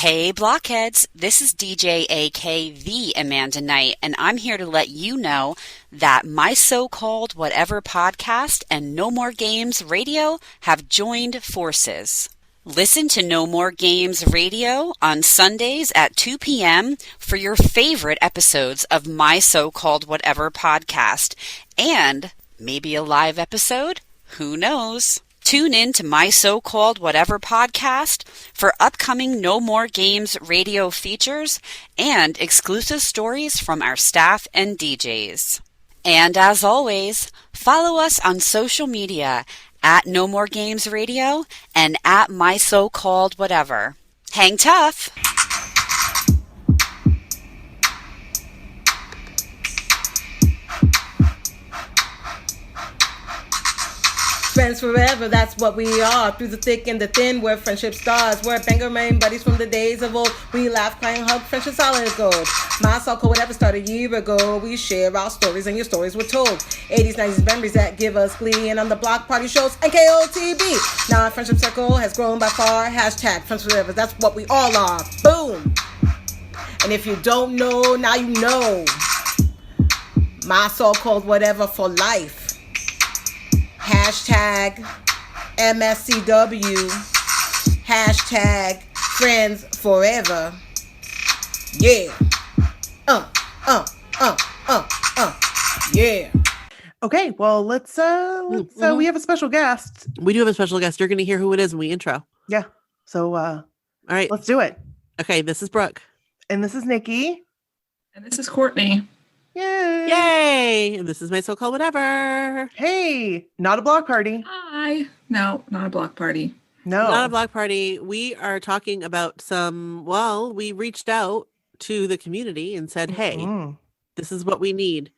Hey Blockheads, this is DJ AK the Amanda Knight, and I'm here to let you know that My So-Called Whatever podcast and No More Games Radio have joined forces. Listen to No More Games Radio on Sundays at 2 p.m. for your favorite episodes of My So-Called Whatever podcast, and maybe a live episode? Who knows? Tune in to My So-Called Whatever podcast for upcoming No More Games radio features and exclusive stories from our staff and DJs. And as always, follow us on social media at No More Games Radio and at My So-Called Whatever. Hang tough! Friends forever, that's what we are. Through the thick and the thin, we're friendship stars. We're banger main buddies from the days of old. We laugh, cry, and hug, friendship solid gold. My so-called whatever started a year ago. We share our stories and your stories were told. 80s, 90s memories that give us glee. And on the block party shows and KOTB. Now our friendship circle has grown by far. Hashtag friends forever, that's what we all are. Boom! And if you don't know, now you know. My so-called whatever for life. Hashtag MSCW. Hashtag friends forever. Yeah. Yeah. Okay, well, let's we have a special guest. We do have a special guest. You're going to hear who it is when we intro. Yeah. So, all right, let's do it. Okay, this is Brooke. And this is Nikki. And this is Courtney. Yay. Yay. And this is My So-Called Whatever. Hey, not a block party. Hi. No, not a block party. No. Not a block party. We are talking about we reached out to the community and said, hey, this is what we need.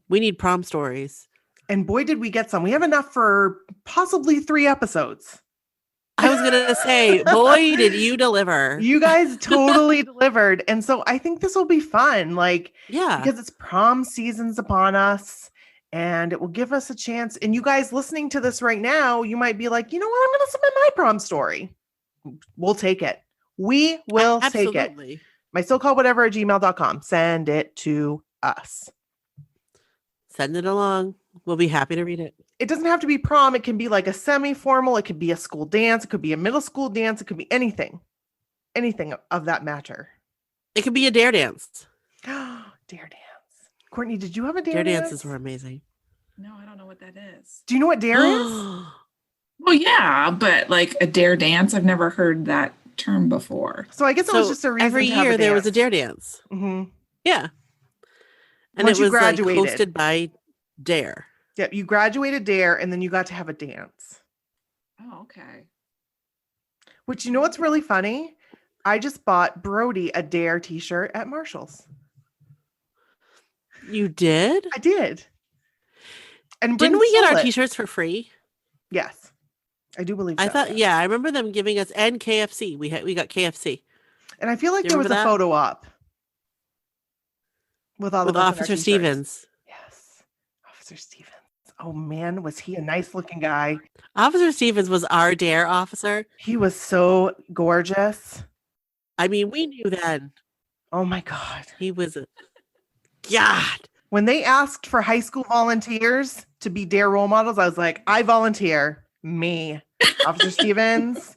We need prom stories. And boy, did we get some. We have enough for possibly 3 episodes. I was going to say, boy, did you deliver. You guys totally delivered. And so I think this will be fun. Because it's prom season's upon us and it will give us a chance. And you guys listening to this right now, you might be like, you know what? I'm going to submit my prom story. We'll take it. We will take it. My so-called whatever at gmail.com. Send it to us. Send it along. We'll be happy to read it. It doesn't have to be prom. It can be like a semi-formal. It could be a school dance. It could be a middle school dance. It could be anything. Anything of that matter. It could be a dare dance. Dare dance. Courtney, did you have a dare dance? Dare dance? dances were amazing. No, I don't know what that is. Do you know what dare is? Well, yeah, but like a dare dance, I've never heard that term before. So I guess it was just a reason every year there was a dare dance. Mm-hmm. Yeah. And once it was graduated. Hosted by Dare. Yeah, you graduated Dare and then you got to have a dance. Oh, okay. Which, you know what's really funny? I just bought Brody a Dare t-shirt at Marshall's. You did? I did. And didn't we get our t-shirts for free? Yes. I do believe so. I thought, yeah, I remember them giving us, and KFC. We got KFC. And I feel like there was a photo op with all of Officer Stevens. Yes. Officer Stevens. Oh man, was he a nice looking guy? Officer Stevens was our Dare officer. He was so gorgeous. I mean, we knew then. Oh my God. He was God. When they asked for high school volunteers to be Dare role models, I was like, I volunteer. Me. Officer Stevens.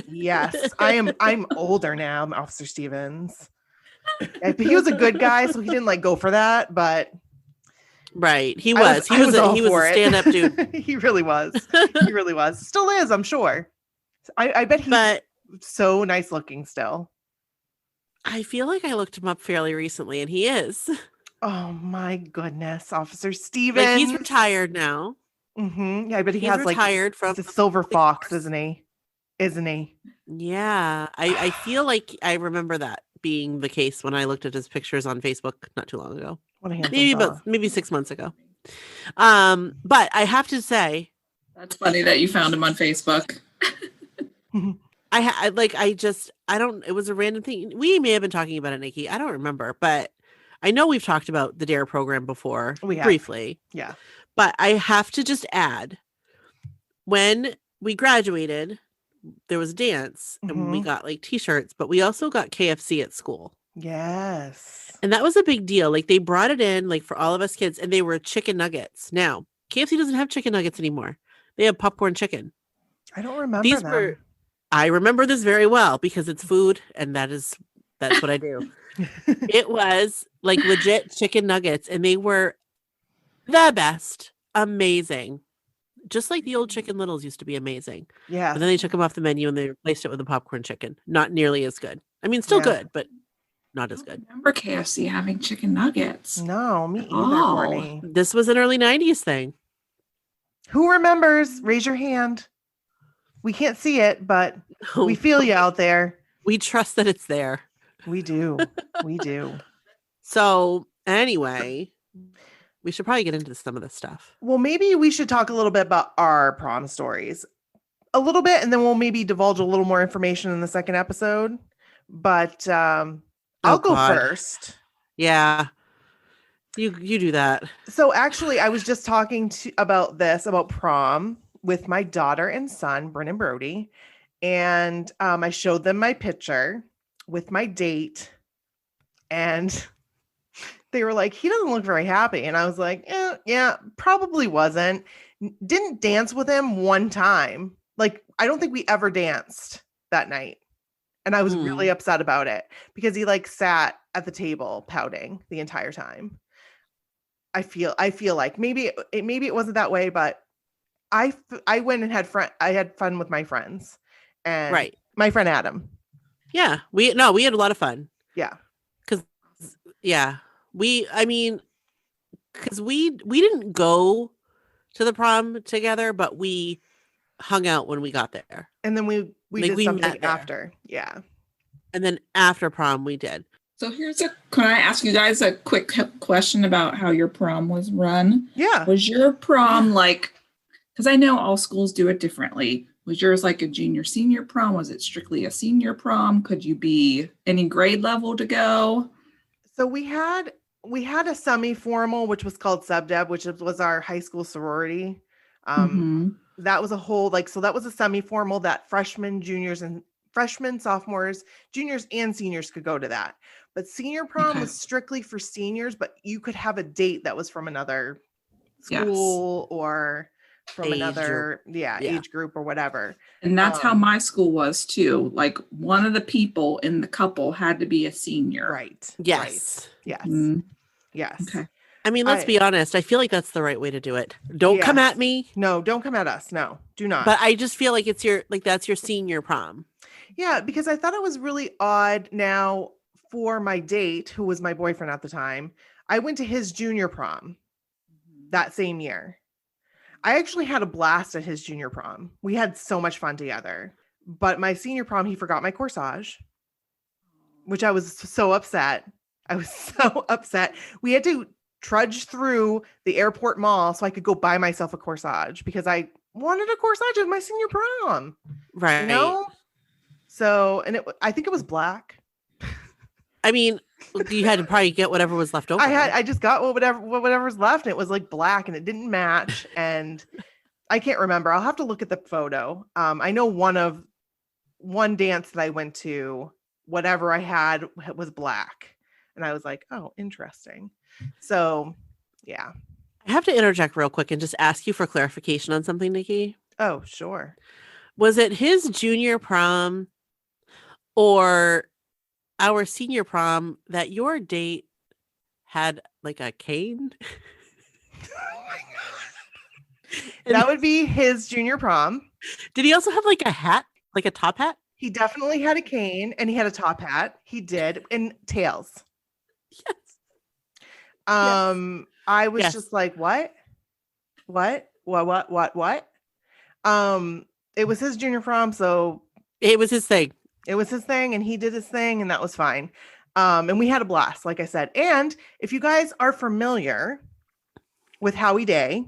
Yes. I'm older now, Officer Stevens. But he was a good guy, so he didn't go for that, but right. He was a stand-up dude. He really was. He really was. Still is, I'm sure. I bet he's so nice looking still. I feel like I looked him up fairly recently, and he is. Oh my goodness, Officer Stevens. He's retired now. Mm-hmm. Yeah, I bet he's has retired from the Silver Fox, isn't he? Yeah, I feel like I remember that being the case when I looked at his pictures on Facebook not too long ago. Maybe 6 months ago. But I have to say, that's funny that you found him on Facebook. It was a random thing. We may have been talking about it, Nikki. I don't remember, but I know we've talked about the Dare program before briefly. Yeah. But I have to just add, when we graduated, there was dance and we got like t-shirts, but we also got KFC at school. Yes. And that was a big deal. Like they brought it in like for all of us kids and they were chicken nuggets. Now, KFC doesn't have chicken nuggets anymore. They have popcorn chicken. I don't remember them. I remember this very well because it's food and that's what I do. It was like legit chicken nuggets and they were the best. Amazing. Just like the old Chicken Littles used to be amazing. Yeah. But then they took them off the menu and they replaced it with a popcorn chicken. Not nearly as good. I mean, still good, but not as good. I remember KFC having chicken nuggets. No, me either, Courtney. This was an early 90s thing. Who remembers? Raise your hand. We can't see it, but we feel you out there. We trust that it's there. We do. We do. So anyway, we should probably get into some of this stuff. Well, maybe we should talk a little bit about our prom stories. A little bit, and then we'll maybe divulge a little more information in the second episode. But I'll go first. Yeah. You do that. So actually, I was just talking about prom with my daughter and son, Bryn and Brody. And I showed them my picture with my date. And they were like, he doesn't look very happy. And I was like, yeah, probably wasn't. Didn't dance with him one time. Like, I don't think we ever danced that night. And I was really upset about it because he like sat at the table pouting the entire time. I feel like maybe it wasn't that way, but I went and I had fun with my friends and my friend Adam. Yeah, we had a lot of fun. Yeah. Because we didn't go to the prom together, but we hung out when we got there. And then we did something after. Yeah. And then after prom we did. So can I ask you guys a quick question about how your prom was run? Yeah. Was your prom because I know all schools do it differently. Was yours like a junior senior prom? Was it strictly a senior prom? Could you be any grade level to go? So we had a semi-formal, which was called Sub-Deb, which was our high school sorority. That was a whole so that was a semi-formal that freshmen, sophomores, juniors, and seniors could go to that. But senior prom was strictly for seniors, but you could have a date that was from another school or from another age group or whatever. And that's how my school was too. Like one of the people in the couple had to be a senior. Right. Yes. Right. Yes. Yes. Okay. I mean, let's be honest. I feel like that's the right way to do it. Don't come at me. No, don't come at us. No, do not. But I just feel like that's your senior prom. Yeah, because I thought it was really odd. Now, for my date, who was my boyfriend at the time, I went to his junior prom that same year. I actually had a blast at his junior prom. We had so much fun together. But my senior prom, he forgot my corsage, which I was so upset. We had to trudge through the airport mall so I could go buy myself a corsage because I wanted a corsage at my senior prom. Right. You know? So, I think it was black. I mean, you had to probably get whatever was left over. I just got whatever was left. And it was like black and it didn't match. And I can't remember. I'll have to look at the photo. I know one dance that I went to, whatever I had was black. And I was like, oh, interesting. So, yeah. I have to interject real quick and just ask you for clarification on something, Nikki. Oh, sure. Was it his junior prom or our senior prom that your date had like a cane? Oh my God. That would be his junior prom. Did he also have like a hat, like a top hat? He definitely had a cane and he had a top hat. He did. And tails. Yes. I was just like, what? It was his junior prom, so it was his thing. It was his thing, and he did his thing, and that was fine. And we had a blast, like I said. And if you guys are familiar with Howie Day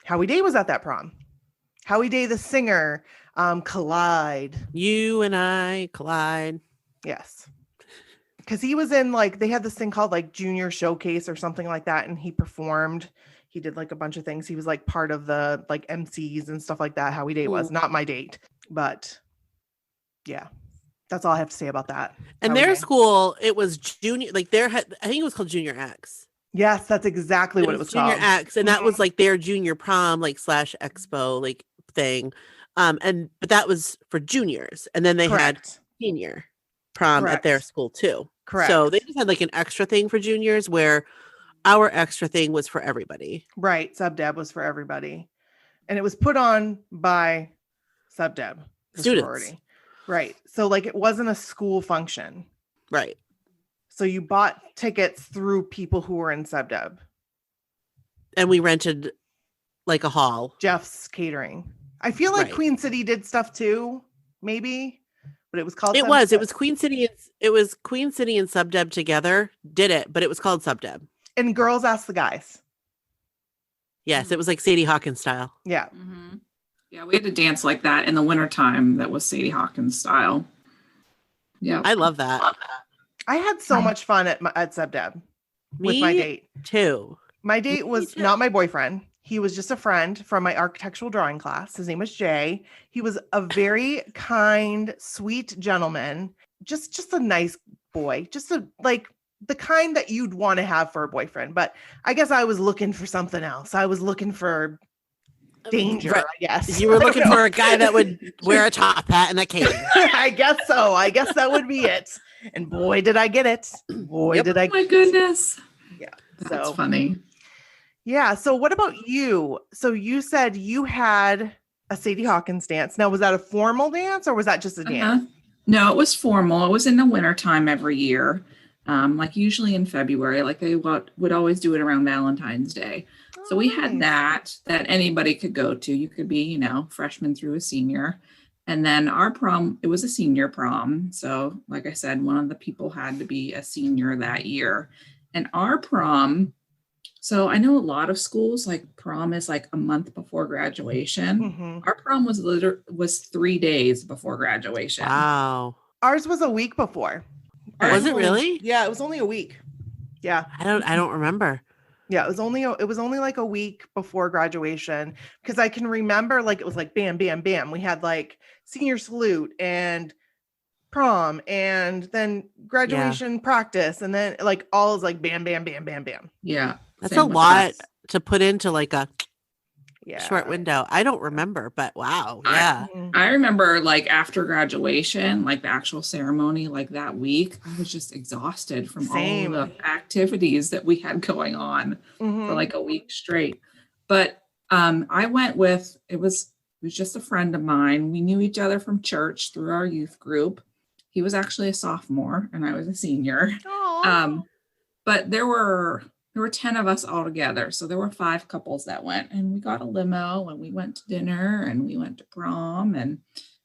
was at that prom. Howie Day, the singer, Collide. You and I collide. Yes. Because he was in they had this thing called Junior Showcase or something like that. And he performed. He did a bunch of things. He was part of the MCs and stuff like that. Howie Day was not my date. But yeah, that's all I have to say about that. And their school, it was junior, like I think it was called Junior X. Yes, that's exactly what it was Junior called. X, and that was like their junior prom, like / expo, like thing. But that was for juniors, and then they had senior prom at their school too. Correct. So they just had like an extra thing for juniors, where our extra thing was for everybody. Right, sub-deb was for everybody, and it was put on by sub-deb students. Sorority. Right. So like it wasn't a school function. Right. So you bought tickets through people who were in sub-deb. And we rented like a hall. Jeff's Catering. I feel like Queen City did stuff too, maybe, but it was called It was Queen City and sub-deb together did it, but it was called sub-deb. And Girls Ask the Guys. Yes, it was like Sadie Hawkins style. Yeah. Mm-hmm. Yeah, we had to dance like that in the wintertime. That was Sadie Hawkins style. Yeah. I love that. I had so much fun at sub-deb with my date. Too. My date was not my boyfriend. He was just a friend from my architectural drawing class. His name was Jay. He was a very kind, sweet gentleman. Just a nice boy. Just the kind that you'd want to have for a boyfriend. But I guess I was looking for something else. I was looking for danger, I guess. You were looking for a guy that would wear a top hat and a cape. I guess so. I guess that would be it. And boy, did I get it. Boy, did I. Oh my goodness. Yeah. That's funny. Yeah. So what about you? So you said you had a Sadie Hawkins dance. Now, was that a formal dance or was that just a dance? No, it was formal. It was in the wintertime every year. Like usually in February, like they would always do it around Valentine's Day. So we had that anybody could go to. You could be, freshman through a senior. And then our prom, it was a senior prom. So like I said, one of the people had to be a senior that year. And our prom, so I know a lot of schools, like prom is like a month before graduation. Mm-hmm. Our prom was 3 days before graduation. Wow. Ours was a week before. Was it really? Yeah, it was only a week. Yeah. I don't remember. Yeah, it was only like a week before graduation because I can remember like it was like bam, bam, bam. We had like senior salute and prom and then graduation practice and then like all is like bam, bam, bam, bam, bam. Yeah. That's a lot to put into like a yeah. short window. I don't remember, but wow. Yeah. I remember like after graduation, like the actual ceremony, like that week, I was just exhausted from all the activities that we had going on for like a week straight. But I went with, it was just a friend of mine. We knew each other from church through our youth group. He was actually a sophomore and I was a senior. But there were 10 of us all together. So there were 5 couples that went and we got a limo and we went to dinner and we went to prom and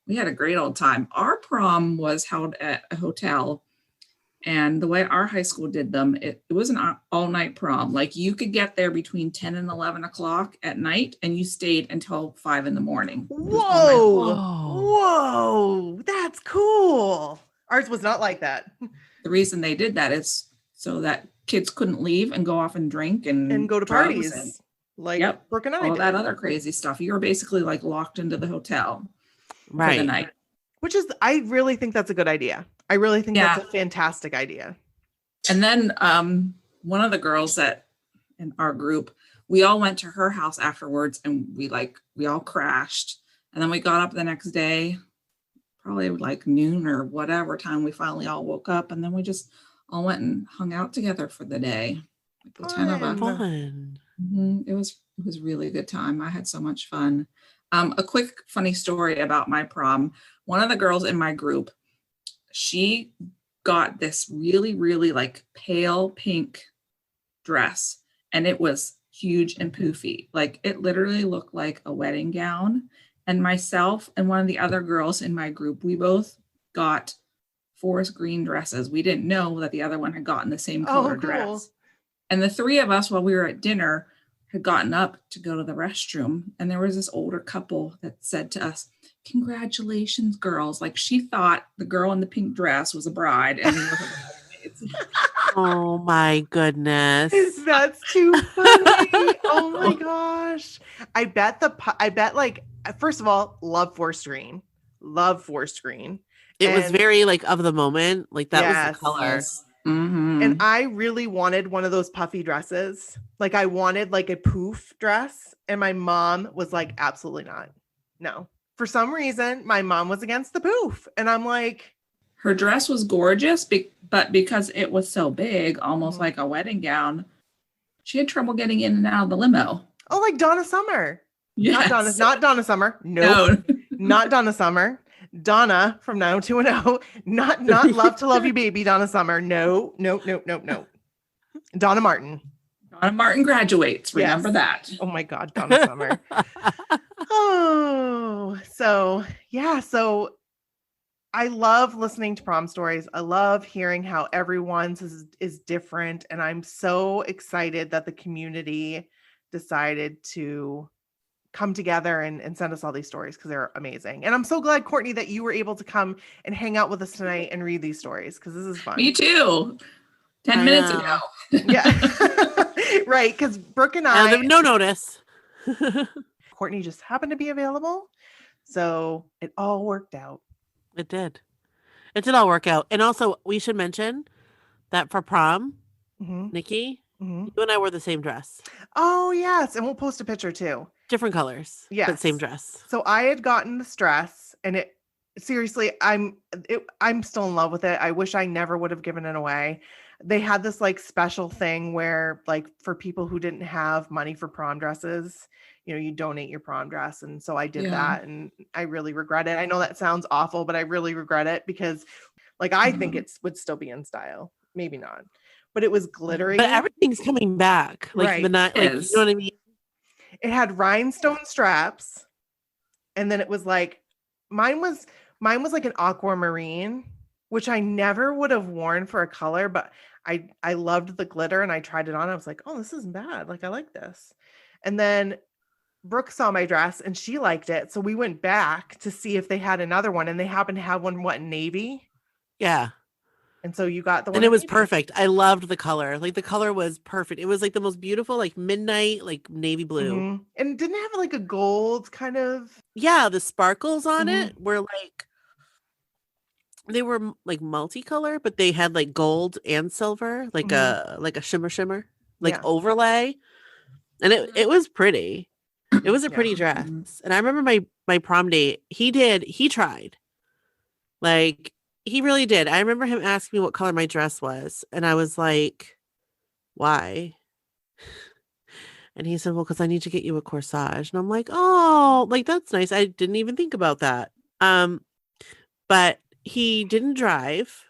we had a great old time. Our prom was held at a hotel and the way our high school did them, it was an all night prom. Like you could get there between 10 and 11 o'clock at night and you stayed until 5 in the morning. Whoa, that's cool. Ours was not like that. The reason they did that is so that kids couldn't leave and go off and drink and go to parties like Brooke and I all did. that other crazy stuff. You were basically like locked into the hotel for the night. Which is, I really think that's a good idea. I really think that's a fantastic idea. And then one of the girls that in our group, we all went to her house afterwards and we all crashed. And then we got up the next day, probably like noon or whatever time we finally all woke up. And then we just all went and hung out together for the day. Like the 10 of us. Fun. It was really a good time. I had so much fun. A quick funny story about my prom. One of the girls in my group, she got this really, really like pale pink dress and it was huge and poofy. Like it literally looked like a wedding gown. And myself and one of the other girls in my group, we both got forest green dresses. We didn't know that the other one had gotten the same color dress. And the 3 of us, while we were at dinner, had gotten up to go to the restroom. And there was this older couple that said to us, "Congratulations, girls." Like she thought the girl in the pink dress was a bride. And we were her bridesmaids. Oh my goodness. That's too funny. Oh my gosh. I bet like, first of all, love forest green. Love forest green. It was very like of the moment. Like that was the color. Yes. Mm-hmm. And I really wanted one of those puffy dresses. Like I wanted like a poof dress. And my mom was like, absolutely not. No. For some reason, my mom was against the poof. And I'm like, her dress was gorgeous, but because it was so big, almost like a wedding gown, she had trouble getting in and out of the limo. Oh, like Donna Summer. Yes. Not Donna Summer. Nope. No. Not Donna Summer. Donna from 90210. Not Love to Love You Baby, Donna Summer. No. Donna Martin. Donna Martin graduates. Remember that. Oh my God, Donna Summer. Oh, so yeah. So I love listening to prom stories. I love hearing how everyone's is different. And I'm so excited that the community decided to come together and send us all these stories because they're amazing. And I'm so glad, Courtney, that you were able to come and hang out with us tonight and read these stories because this is fun. Me too. 10 minutes ago. Yeah. Right. Because Brooke and I no notice. Courtney just happened to be available. So it all worked out. It did. It did all work out. And also, we should mention that for prom, Nikki, you and I wore the same dress. Oh, yes. And we'll post a picture too. Different colors. Yes. But same dress. So I had gotten this dress and it seriously, I'm still in love with it. I wish I never would have given it away. They had this like special thing where like for people who didn't have money for prom dresses, you donate your prom dress. And so I did that and I really regret it. I know that sounds awful, but I really regret it because like, I think it would still be in style. Maybe not, but it was glittery. But everything's coming back. Like right. the night, like, you know what I mean? It had rhinestone straps. And then it was like, mine was like an aquamarine, which I never would have worn for a color, but I loved the glitter and I tried it on. I was like, oh, this isn't bad. Like, I like this. And then Brooke saw my dress and she liked it. So we went back to see if they had another one and they happened to have one, in navy? Yeah. And so you got the one. And it was perfect. I loved the color. Like the color was perfect. It was like the most beautiful, like midnight, like navy blue. And didn't it have like a gold kind of. Yeah. The sparkles on it were like, they were like multicolor, but they had like gold and silver, like a shimmer, like overlay. And it was pretty. It was a pretty dress. And I remember my prom date, he tried. Like, he really did. I remember him asking me what color my dress was. And I was like, why? And he said, well, because I need to get you a corsage. And I'm like, oh, like, that's nice. I didn't even think about that. But he didn't drive.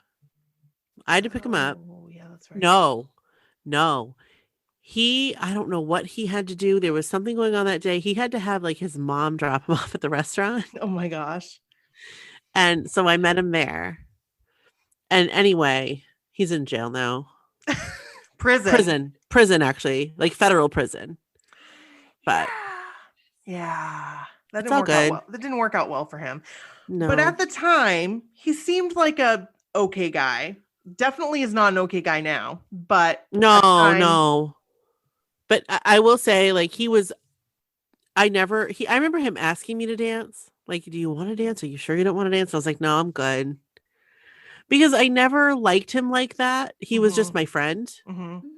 I had to pick him up. Oh, yeah, that's right. No. I don't know what he had to do. There was something going on that day. He had to have like his mom drop him off at the restaurant. Oh my gosh. And so I met him there. And anyway, he's in jail now. Prison, actually, like federal prison. But yeah, that didn't work out well. That didn't work out well for him. No. But at the time, he seemed like a okay guy. Definitely is not an okay guy now. But no. But I will say, like, I remember him asking me to dance. Like, do you want to dance? Are you sure you don't want to dance? And I was like, no, I'm good. Because I never liked him like that. He was just my friend.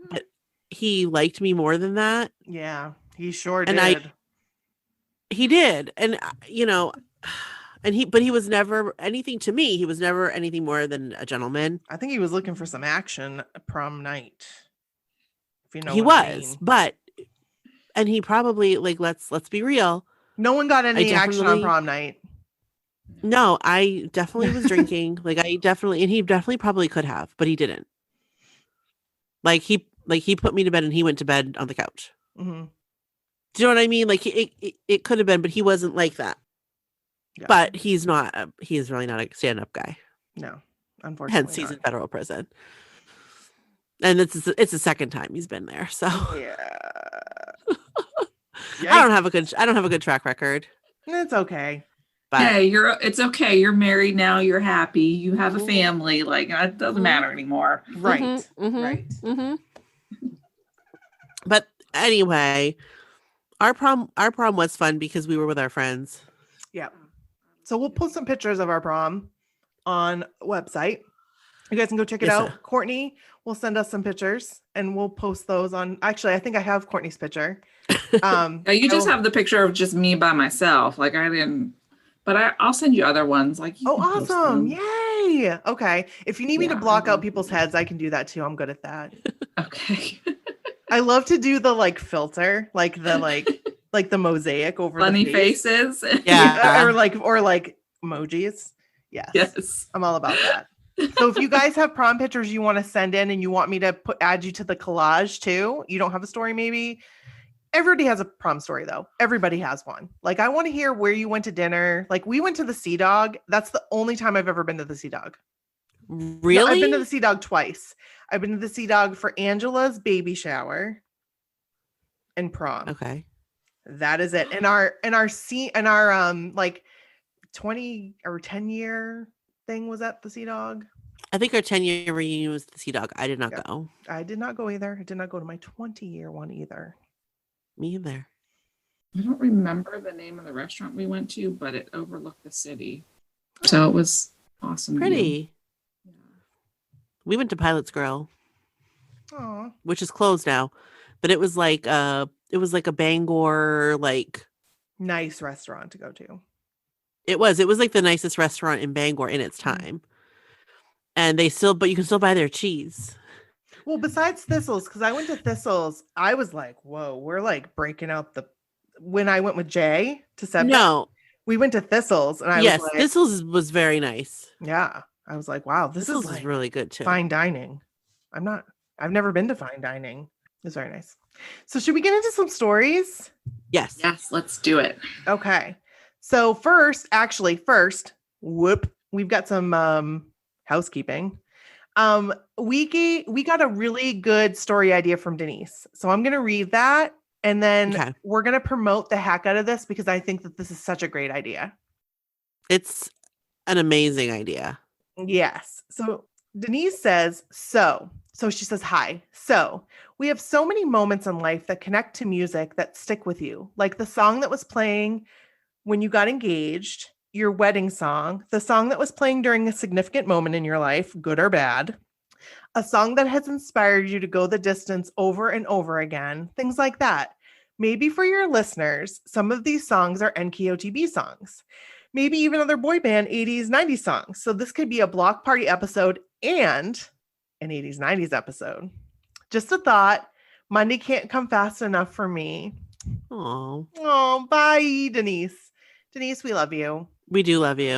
But he liked me more than that. Yeah, he sure did. He did. And, but he was never anything to me. He was never anything more than a gentleman. I think he was looking for some action prom night. If you know he what was, I mean. but, and he probably, like, let's be real. No one got any action on prom night. No, I definitely was drinking. And he definitely probably could have, but he didn't. Like he put me to bed and he went to bed on the couch. Do you know what I mean? Like it could have been, but he wasn't like that. Yeah. But he is really not a stand-up guy. No, unfortunately. Hence he's in federal prison. And it's the second time he's been there. So yeah. I don't have a good track record. It's okay. But hey, it's okay. You're married now. You're happy. You have a family. Like, it doesn't matter anymore. Right. Right. But anyway, our prom was fun because we were with our friends. Yeah. So we'll post some pictures of our prom on website. You guys can go check it out. Sir. Courtney will send us some pictures and we'll post those on. Actually, I think I have Courtney's picture. You just have the picture of just me by myself. Like I didn't, but I'll send you other ones. Like you can post awesome. them. Yay. Okay. If you need me to block out people's heads, I can do that too. I'm good at that. Okay. I love to do the like filter, like the mosaic over funny the face. faces. Yeah. or like emojis. Yes. I'm all about that. So if you guys have prom pictures you want to send in and you want me to add you to the collage too, you don't have a story maybe. Everybody has a prom story though. Everybody has one. Like I want to hear where you went to dinner. Like we went to the Sea Dog. That's the only time I've ever been to the Sea Dog. Really? No, I've been to the Sea Dog twice. I've been to the Sea Dog for Angela's baby shower and prom. Okay. That is it. And our like 20 or 10 year thing was at the Sea Dog. I think our 10-year reunion was the Sea Dog. I did not go. I did not go either. I did not go to my 20-year one either. Me either. I don't remember the name of the restaurant we went to, but it overlooked the city. So it was awesome. Pretty. Yeah. We went to Pilot's Grill. Aww. Which is closed now. But it was like a Bangor like nice restaurant to go to. It was like the nicest restaurant in Bangor in its time. And but you can still buy their cheese. Well, besides Thistles, because I went to Thistles, I was like, whoa, we're like breaking out when I went with Jay to Seb. No. We went to Thistles and I was like, Thistles was very nice. Yeah. I was like, wow, Thistles is really good too. Fine dining. I've never been to fine dining. It's very nice. So should we get into some stories? Yes. Yes, let's do it. Okay. So first, we've got some housekeeping. We got a really good story idea from Denise. So I'm going to read that and then we're going to promote the heck out of this because I think that this is such a great idea. It's an amazing idea. Yes. So Denise says, so she says, hi. So we have so many moments in life that connect to music that stick with you, like the song that was playing when you got engaged, your wedding song, the song that was playing during a significant moment in your life, good or bad, a song that has inspired you to go the distance over and over again, things like that. Maybe for your listeners, some of these songs are NKOTB songs, maybe even other boy band 80s, 90s songs. So this could be a block party episode and an 80s, 90s episode. Just a thought. Monday can't come fast enough for me. Oh, bye, Denise. Denise, we love you. We do love you.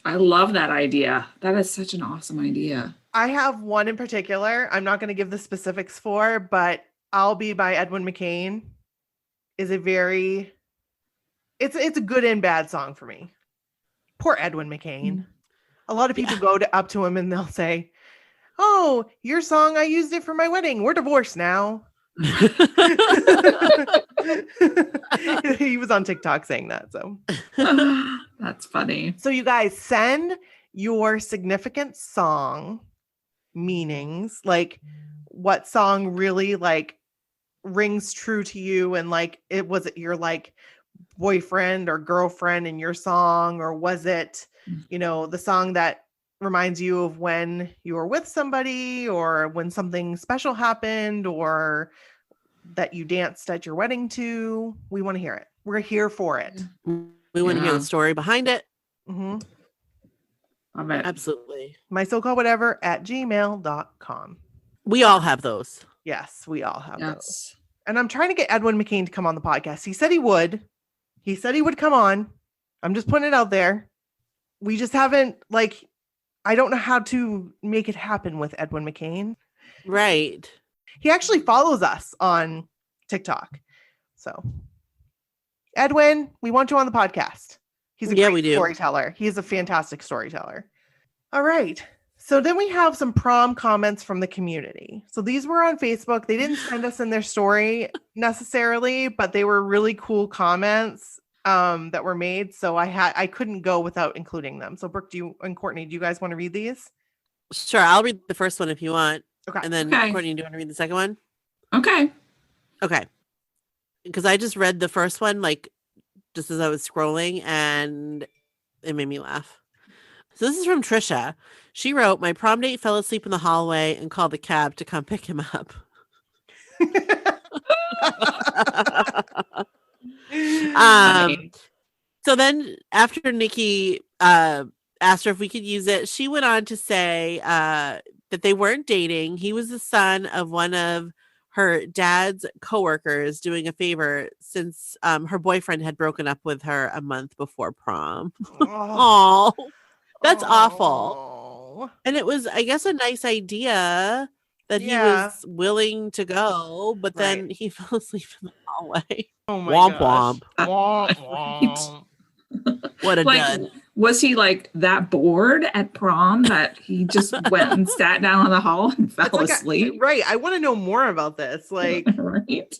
I love that idea. That is such an awesome idea. I have one in particular. I'm not going to give the specifics for, but I'll Be by Edwin McCain is it's a good and bad song for me. Poor Edwin McCain. A lot of people go up to him and they'll say, oh, your song, I used it for my wedding. We're divorced now. He was on TikTok saying that. So that's funny. So you guys send your significant song meanings, like what song really like rings true to you, and like was it your like boyfriend or girlfriend in your song, or was it the song that reminds you of when you were with somebody, or when something special happened, or that you danced at your wedding to. We want to hear it. We're here for it. We want to hear the story behind it. Mm-hmm. Absolutely. mysocallwhatever@gmail.com. We all have those. Yes, we all have those. And I'm trying to get Edwin McCain to come on the podcast. He said he would. He said he would come on. I'm just putting it out there. We just haven't, I don't know how to make it happen with Edwin McCain. Right. He actually follows us on TikTok. So, Edwin, we want you on the podcast. He's a great storyteller. He's a fantastic storyteller. All right. So then we have some prom comments from the community. So these were on Facebook. They didn't send us in their story necessarily, but they were really cool comments that were made. So I couldn't go without including them. So Brooke, and Courtney, do you guys want to read these? Sure. I'll read the first one if you want. Okay. And then Courtney, do you want to read the second one? Okay. Because I just read the first one, just as I was scrolling, and it made me laugh. So this is from Trisha. She wrote, my prom date fell asleep in the hallway and called the cab to come pick him up. So then after Nikki asked her if we could use it, she went on to say that they weren't dating. He was the son of one of her dad's coworkers doing a favor since her boyfriend had broken up with her a month before prom. Oh, that's awful. And it was, I guess, a nice idea that he was willing to go, but then he fell asleep in the hallway. Oh my womp gosh. womp. What a dud. Was he like that bored at prom that he just went and sat down in the hall and fell asleep? Right. I want to know more about this. Like, right.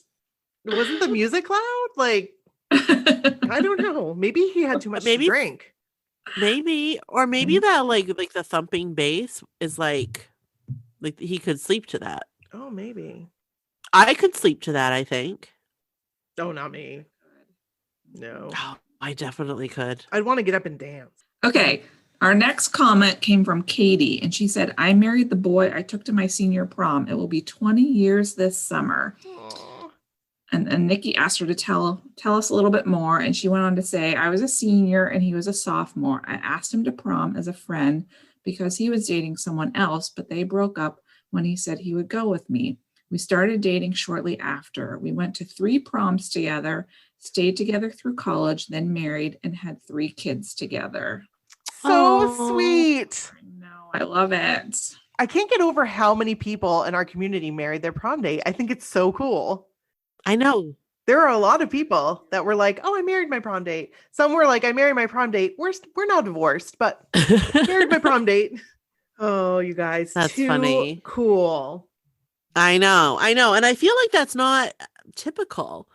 Wasn't the music loud? Like, I don't know. Maybe he had too much to drink. Maybe, or maybe that like the thumping bass is like he could sleep to that. Oh, maybe. I could sleep to that, I think. Oh, not me. No. Oh, I definitely could. I'd want to get up and dance. Okay. Our next comment came from Katie, and she said, I married the boy I took to my senior prom. It will be 20 years this summer. Aww. And Nikki asked her to tell us a little bit more. And she went on to say, I was a senior and he was a sophomore. I asked him to prom as a friend because he was dating someone else, but they broke up when he said he would go with me. We started dating shortly after. We went to 3 proms together, stayed together through college, then married and had 3 kids together. So sweet. No, I love it. I can't get over how many people in our community married their prom date. I think it's so cool. I know. There are a lot of people that were like, oh, I married my prom date. Some were like, I married my prom date. We're now divorced, but married my prom date. Oh, you guys. That's funny. Cool. I know. And I feel like that's not typical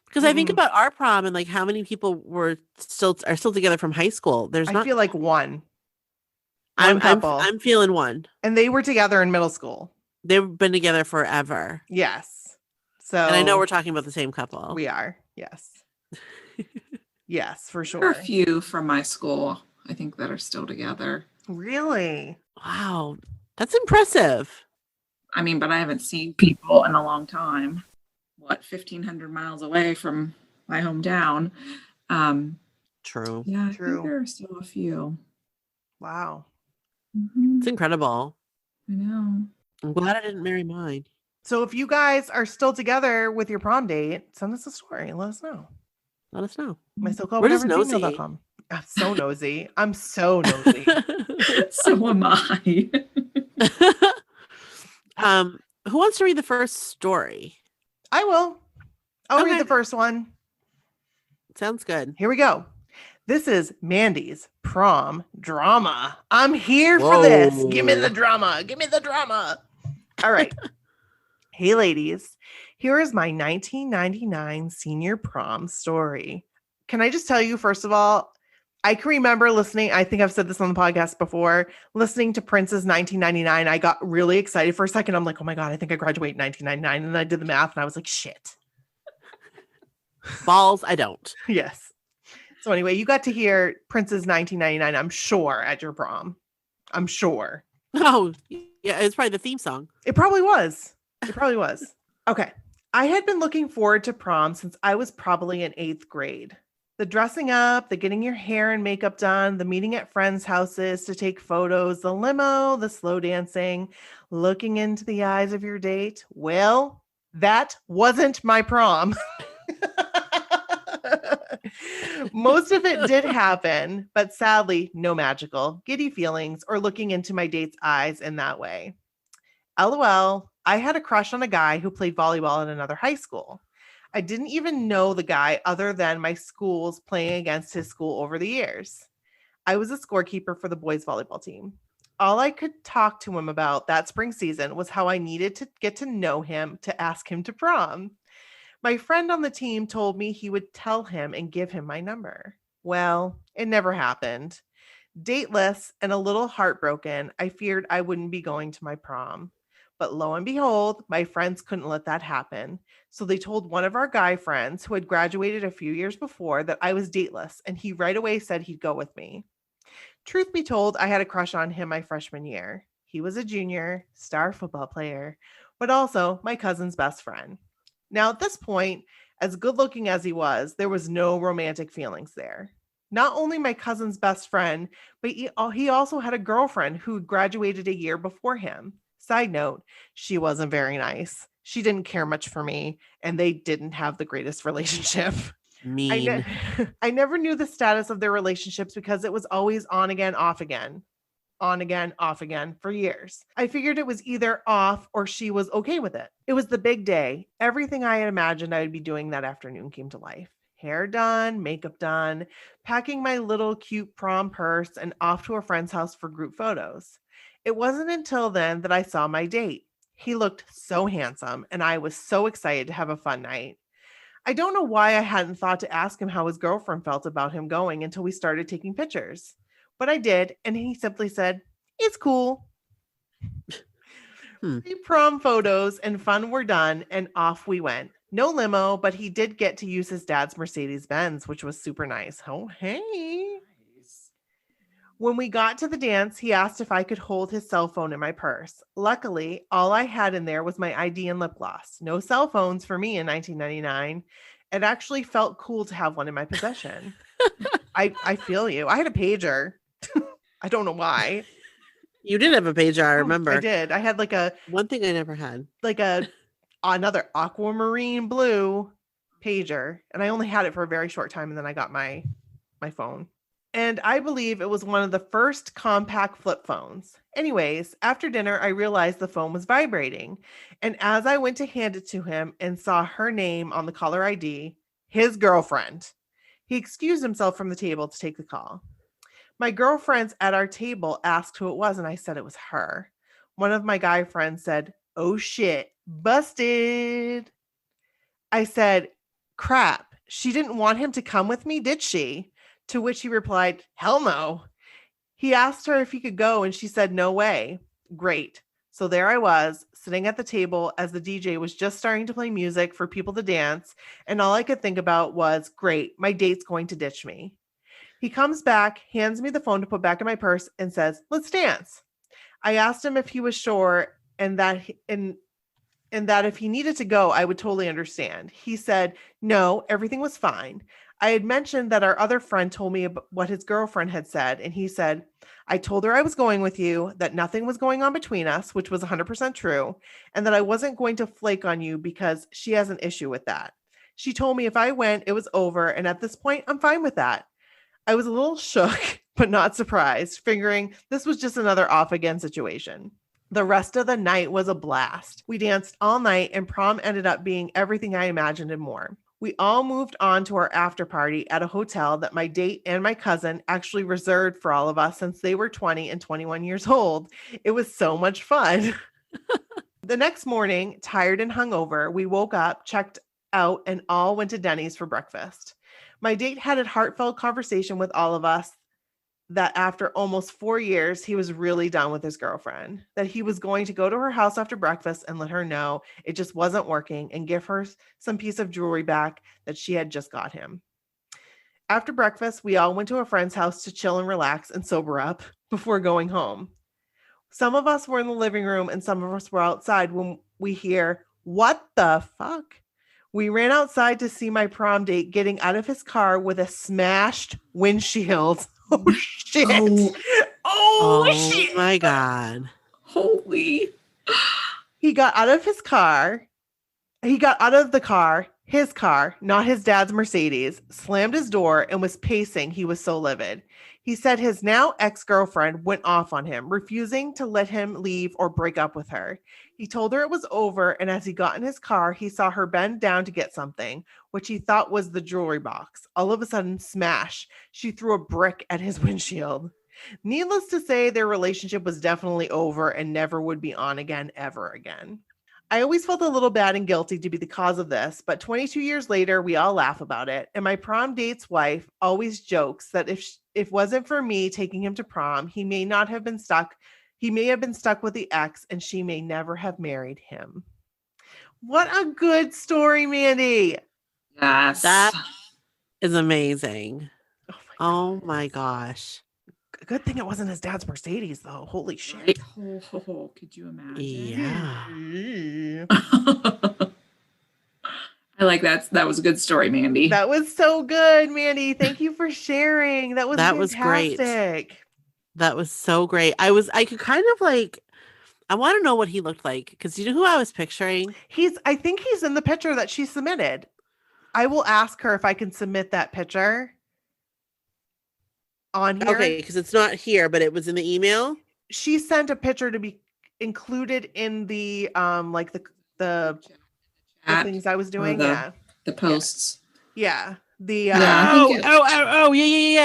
because I think about our prom and like how many people are still together from high school. I feel like one I'm couple. I'm feeling one. And they were together in middle school. They've been together forever. Yes. So, and I know we're talking about the same couple. We are. Yes. Yes, for sure. There are a few from my school, I think, that are still together. Really? Wow. That's impressive. I mean, but I haven't seen people in a long time. 1,500 miles away from my hometown. True. Yeah, I think there are still a few. Wow. Mm-hmm. It's incredible. I know. I'm glad I didn't marry mine. So if you guys are still together with your prom date, send us a story. Let us know. Let us know. My so-called We're just nosy. I'm so nosy. I'm so nosy. So am I. Who wants to read the first story? I will. I'll read the first one. Sounds good. Here we go. This is Mandy's prom drama. I'm here for this. Give me the drama. Give me the drama. All right. Hey, ladies. Here is my 1999 senior prom story. Can I just tell you, first of all, I can remember listening. I think I've said this on the podcast before. Listening to Prince's 1999, I got really excited for a second. I'm like, oh my God, I think I graduated in 1999. And then I did the math and I was like, shit. Balls, I don't. Yes. So anyway, you got to hear Prince's 1999, I'm sure, at your prom. I'm sure. Oh, yeah. It's probably the theme song. It probably was. It probably was. Okay. I had been looking forward to prom since I was probably in 8th grade. The dressing up, the getting your hair and makeup done, the meeting at friends' houses to take photos, the limo, the slow dancing, looking into the eyes of your date. Well, that wasn't my prom. Most of it did happen, but sadly, no magical, giddy feelings or looking into my date's eyes in that way. LOL, I had a crush on a guy who played volleyball at another high school. I didn't even know the guy other than my schools playing against his school over the years. I was a scorekeeper for the boys volleyball team. All I could talk to him about that spring season was how I needed to get to know him to ask him to prom. My friend on the team told me he would tell him and give him my number. Well, it never happened. Dateless and a little heartbroken, I feared I wouldn't be going to my prom. But lo and behold, my friends couldn't let that happen. So they told one of our guy friends who had graduated a few years before that I was dateless, and he right away said he'd go with me. Truth be told, I had a crush on him my freshman year. He was a junior, star football player, but also my cousin's best friend. Now, at this point, as good looking as he was, there was no romantic feelings there. Not only my cousin's best friend, but he also had a girlfriend who graduated a year before him. Side note, she wasn't very nice. She didn't care much for me, and they didn't have the greatest relationship. Mean. I never knew the status of their relationships because it was always on again, off again. On again, off again for years. I figured it was either off or she was okay with it. It was the big day. Everything I had imagined I would be doing that afternoon came to life. Hair done, makeup done, packing my little cute prom purse and off to a friend's house for group photos. It wasn't until then that I saw my date. He looked so handsome and I was so excited to have a fun night. I don't know why I hadn't thought to ask him how his girlfriend felt about him going until we started taking pictures. But I did, and he simply said, "It's cool." The prom photos and fun were done, and off we went. No limo, but he did get to use his dad's Mercedes Benz, which was super nice. Oh, hey. Nice. When we got to the dance, he asked if I could hold his cell phone in my purse. Luckily, all I had in there was my ID and lip gloss. No cell phones for me in 1999. It actually felt cool to have one in my possession. I feel you. I had a pager. I don't know why. You did have a pager, I remember. I did. I had like one thing I never had. Like another aquamarine blue pager. And I only had it for a very short time and then I got my phone. And I believe it was one of the first compact flip phones. Anyways, after dinner, I realized the phone was vibrating. And as I went to hand it to him and saw her name on the caller ID, his girlfriend, he excused himself from the table to take the call. My girlfriends at our table asked who it was, and I said it was her. One of my guy friends said, "Oh shit, busted." I said, "Crap, she didn't want him to come with me, did she?" To which he replied, "Hell no." He asked her if he could go, and she said, "No way." Great. So there I was, sitting at the table as the DJ was just starting to play music for people to dance, and all I could think about was, great, my date's going to ditch me. He comes back, hands me the phone to put back in my purse, and says, "Let's dance." I asked him if he was sure and that if he needed to go, I would totally understand. He said, no, everything was fine. I had mentioned that our other friend told me what his girlfriend had said, and he said, "I told her I was going with you, that nothing was going on between us," which was 100% true, and that I wasn't going to flake on you because she has an issue with that. She told me if I went, it was over, and at this point, I'm fine with that. I was a little shook, but not surprised, figuring this was just another off-again situation. The rest of the night was a blast. We danced all night, and prom ended up being everything I imagined and more. We all moved on to our after party at a hotel that my date and my cousin actually reserved for all of us since they were 20 and 21 years old. It was so much fun. The next morning, tired and hungover, we woke up, checked out, and all went to Denny's for breakfast. My date had a heartfelt conversation with all of us that after almost 4 years, he was really done with his girlfriend, that he was going to go to her house after breakfast and let her know it just wasn't working and give her some piece of jewelry back that she had just got him. After breakfast, we all went to a friend's house to chill and relax and sober up before going home. Some of us were in the living room and some of us were outside when we hear, "What the fuck?" We ran outside to see my prom date getting out of his car with a smashed windshield. Oh, shit. Oh, shit. My God. Holy. He got out of his car. He got out of the car, his car, not his dad's Mercedes, slammed his door and was pacing. He was so livid. He said his now ex-girlfriend went off on him, refusing to let him leave or break up with her. He told her it was over, and as he got in his car, he saw her bend down to get something, which he thought was the jewelry box. All of a sudden, smash, she threw a brick at his windshield. Needless to say, their relationship was definitely over and never would be on again, ever again. I always felt a little bad and guilty to be the cause of this, but 22 years later, we all laugh about it. And my prom date's wife always jokes that if it wasn't for me taking him to prom, he may have been stuck with the ex and she may never have married him. What a good story, Mandy. Yes. That is amazing. Oh my gosh. Good thing it wasn't his dad's Mercedes, though. Holy shit. Right? Could you imagine? Yeah. I like that. That was a good story, Mandy. That was so good, Mandy. Thank you for sharing. That was fantastic. Great. That was so great. I could kind of like, I want to know what he looked like, because you know who I was picturing? I think he's in the picture that she submitted. I will ask her if I can submit that picture on here. Okay, because it's not here, but it was in the email. She sent a picture to be included in the like the things I was doing. The posts. Yeah. The yeah,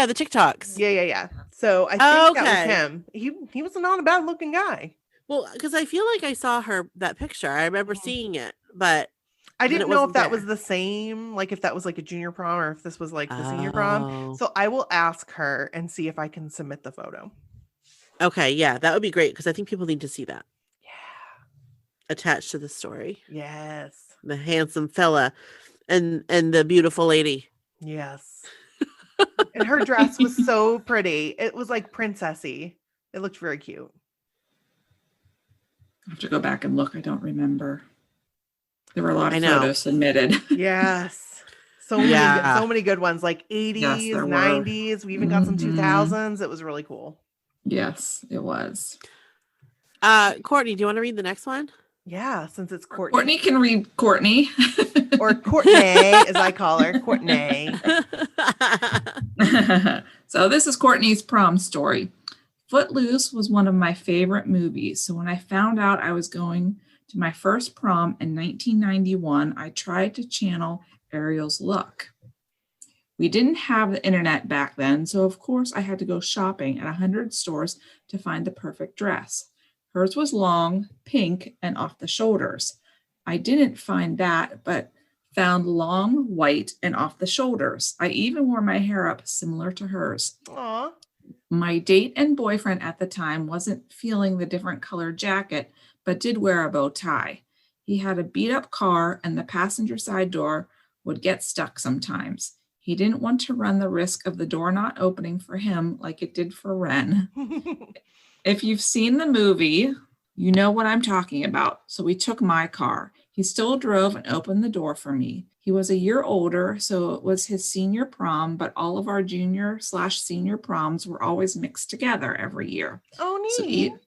the TikToks. Yeah. So I think that was him. He was not a bad looking guy. Well, because I feel like I saw that picture. I remember seeing it, but I didn't know if that was the same, like if that was like a junior prom or if this was like the senior prom. So I will ask her and see if I can submit the photo. Okay, yeah, that would be great because I think people need to see that. Yeah. Attached to the story. Yes. The handsome fella and the beautiful lady. Yes. And her dress was so pretty. It was like princessy. It looked very cute. I have to go back and look. I don't remember. There were a lot of photos submitted. Yes. So many good ones, like 80s, 90s. We even got some 2000s. It was really cool. Yes, it was. Courtney, do you want to read the next one? Yeah, since it's Courtney. Courtney can read Courtney. Or Courtnay, as I call her. Courtnay. So this is Courtney's prom story. Footloose was one of my favorite movies. So when I found out I was going to my first prom in 1991, I tried to channel Ariel's look. We didn't have the internet back then, so of course I had to go shopping at 100 stores to find the perfect dress. Hers was long, pink, and off the shoulders. I didn't find that, but found long, white, and off the shoulders. I even wore my hair up similar to hers. Aww. My date and boyfriend at the time wasn't feeling the different colored jacket, but did wear a bow tie. He had a beat up car and the passenger side door would get stuck sometimes. He didn't want to run the risk of the door not opening for him like it did for Ren. If you've seen the movie, you know what I'm talking about. So we took my car. He still drove and opened the door for me. He was a year older, so it was his senior prom, but all of our junior/senior proms were always mixed together every year. Oh, neat. So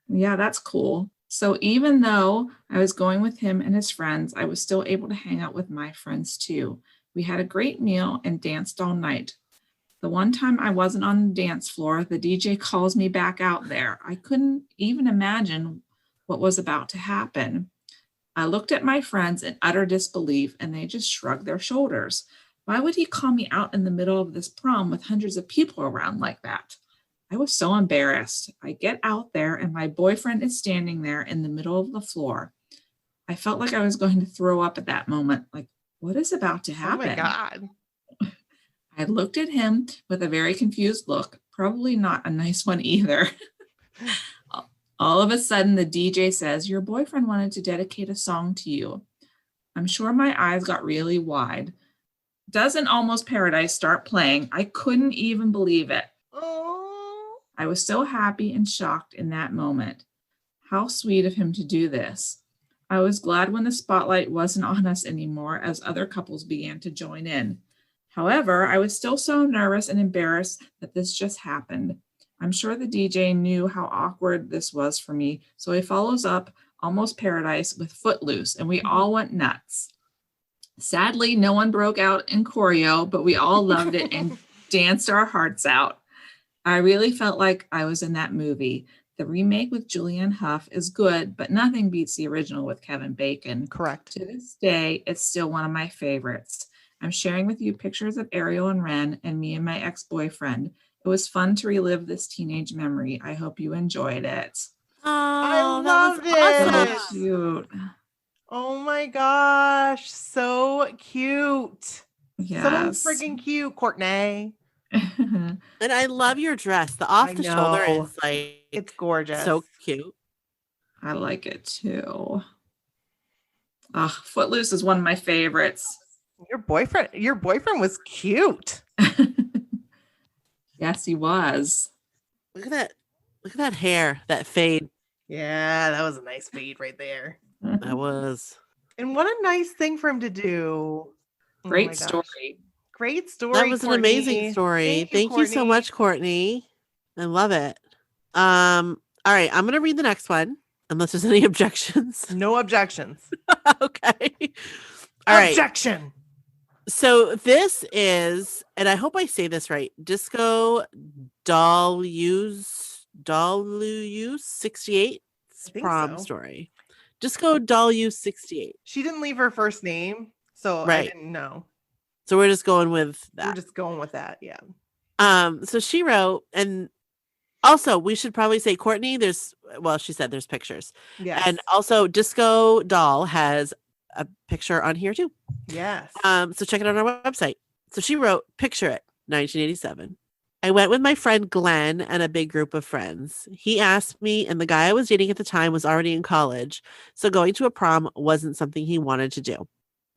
yeah, that's cool. So even though I was going with him and his friends, I was still able to hang out with my friends too. We had a great meal and danced all night. The one time I wasn't on the dance floor, the DJ calls me back out there. I couldn't even imagine what was about to happen. I looked at my friends in utter disbelief and they just shrugged their shoulders. Why would he call me out in the middle of this prom with hundreds of people around like that? I was so embarrassed. I get out there and my boyfriend is standing there in the middle of the floor. I felt like I was going to throw up at that moment. Like, what is about to happen? Oh my God. I looked at him with a very confused look, probably not a nice one either. All of a sudden, the DJ says, "Your boyfriend wanted to dedicate a song to you." I'm sure my eyes got really wide. Doesn't Almost Paradise start playing? I couldn't even believe it. Oh. I was so happy and shocked in that moment. How sweet of him to do this. I was glad when the spotlight wasn't on us anymore as other couples began to join in. However, I was still so nervous and embarrassed that this just happened. I'm sure the DJ knew how awkward this was for me, so he follows up Almost Paradise with Footloose, and we all went nuts. Sadly, no one broke out in choreo, but we all loved it and danced our hearts out. I really felt like I was in that movie. The remake with Julianne Hough is good, but nothing beats the original with Kevin Bacon. Correct. To this day, it's still one of my favorites. I'm sharing with you pictures of Ariel and Ren and me and my ex-boyfriend. It was fun to relive this teenage memory. I hope you enjoyed it. Oh, I loved it. So cute. Oh my gosh. So cute. Yes. So freaking cute, Courtnay. And I love your dress. The off the shoulder is like, it's gorgeous. So cute. I like it too. Footloose is one of my favorites. Your boyfriend was cute. Yes, he was. Look at that. Look at that hair, that fade. Yeah, that was a nice fade right there. That was. And what a nice thing for him to do. Great story. Great story. That was an amazing story. Thank you so much, Courtney. I love it. All right, I'm gonna read the next one, unless there's any objections. No objections. Okay. All right. Objection. So this is, and I hope I say this right, Disco Dolluse 68 prom story. Disco Dolluse 68. She didn't leave her first name, so I didn't know. So we're just going with that. We're just going with that, yeah. So she wrote, and also we should probably say Courtney, she said there's pictures. Yes. And also Disco Doll has a picture on here too. Yes. So check it out on our website. So she wrote, picture it, 1987. I went with my friend Glenn and a big group of friends. He asked me, and the guy I was dating at the time was already in college, so going to a prom wasn't something he wanted to do.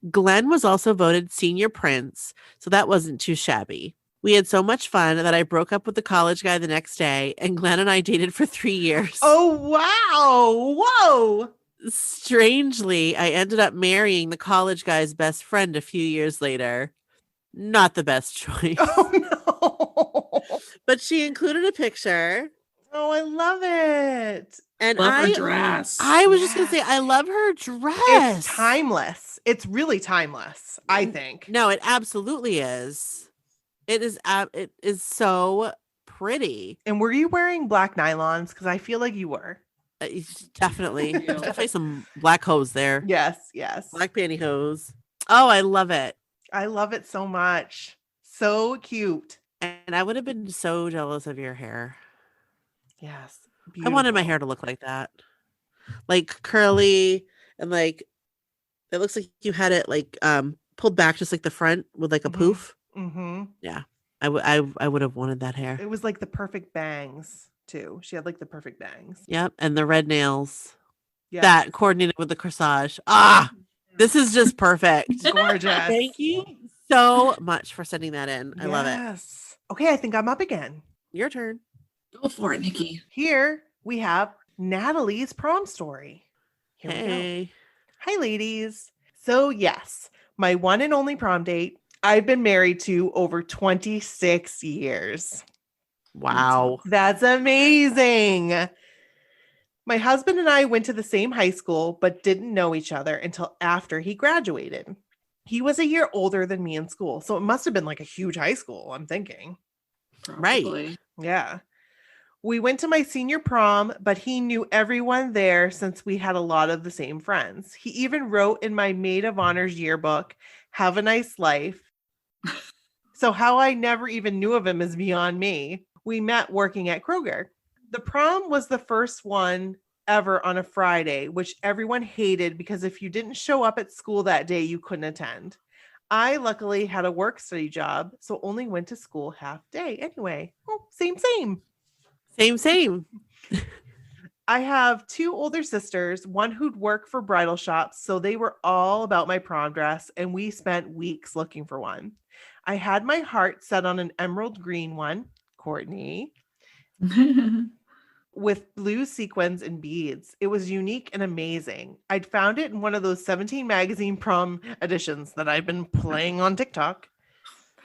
Glenn was also voted senior prince, so that wasn't too shabby. We had so much fun that I broke up with the college guy the next day, and Glenn and I dated for 3 years. Oh, wow. Whoa. Strangely, I ended up marrying the college guy's best friend a few years later. Not the best choice. Oh, no. But she included a picture. Oh, I love it. And love her dress. I was just going to say, I love her dress. It's timeless. It's really timeless, I think. No, it absolutely is. It is so pretty. And were you wearing black nylons? Because I feel like you were. Definitely. Definitely some black hose there. Yes. Black pantyhose. Oh, I love it. I love it so much. So cute. And I would have been so jealous of your hair. Yes. Beautiful. I wanted my hair to look like that. Like curly and like it looks like you had it like pulled back just like the front with like a poof. Mm-hmm. Yeah. I would have wanted that hair. It was like the perfect bangs too. She had like the perfect bangs. Yep. And the red nails. Yeah. That coordinated with the corsage. Ah, this is just perfect. Gorgeous. Thank you so much for sending that in. I love it. Okay, I think I'm up again. Your turn. Go for it, Nikki. Here we have Natalie's prom story. Here we Hey. go. Hi, ladies. So yes, my one and only prom date I've been married to over 26 years. Wow. That's amazing. My husband and I went to the same high school, but didn't know each other until after he graduated. He was a year older than me in school, so it must have been like a huge high school, I'm thinking. Probably. Right. Yeah. We went to my senior prom, but he knew everyone there since we had a lot of the same friends. He even wrote in my maid of honor's yearbook, "Have a nice life." So how I never even knew of him is beyond me. We met working at Kroger. The prom was the first one ever on a Friday, which everyone hated because if you didn't show up at school that day, you couldn't attend. I luckily had a work study job, so only went to school half day anyway. Oh, same. Same. I have two older sisters, one who'd work for bridal shops, so they were all about my prom dress, and we spent weeks looking for one. I had my heart set on an emerald green one, Courtney, with blue sequins and beads. It was unique and amazing. I'd found it in one of those 17 magazine prom editions that I've been playing on TikTok.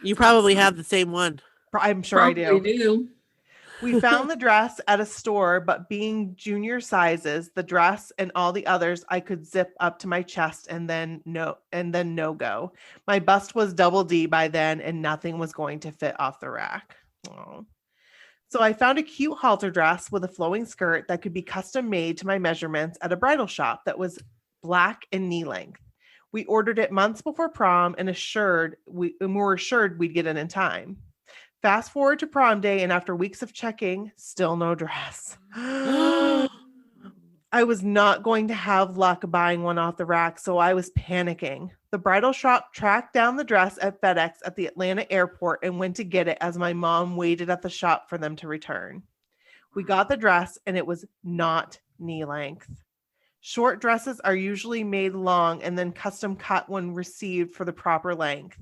You probably have the same one. I'm sure Probably I do. We found the dress at a store, but being junior sizes, the dress and all the others I could zip up to my chest and then no go. My bust was double D by then and nothing was going to fit off the rack. Oh. So I found a cute halter dress with a flowing skirt that could be custom made to my measurements at a bridal shop that was black and knee length. We ordered it months before prom and we were assured we'd get it in time. Fast forward to prom day, and after weeks of checking, still no dress. I was not going to have luck buying one off the rack, so I was panicking. The bridal shop tracked down the dress at FedEx at the Atlanta airport and went to get it as my mom waited at the shop for them to return. We got the dress, and it was not knee length. Short dresses are usually made long and then custom cut when received for the proper length.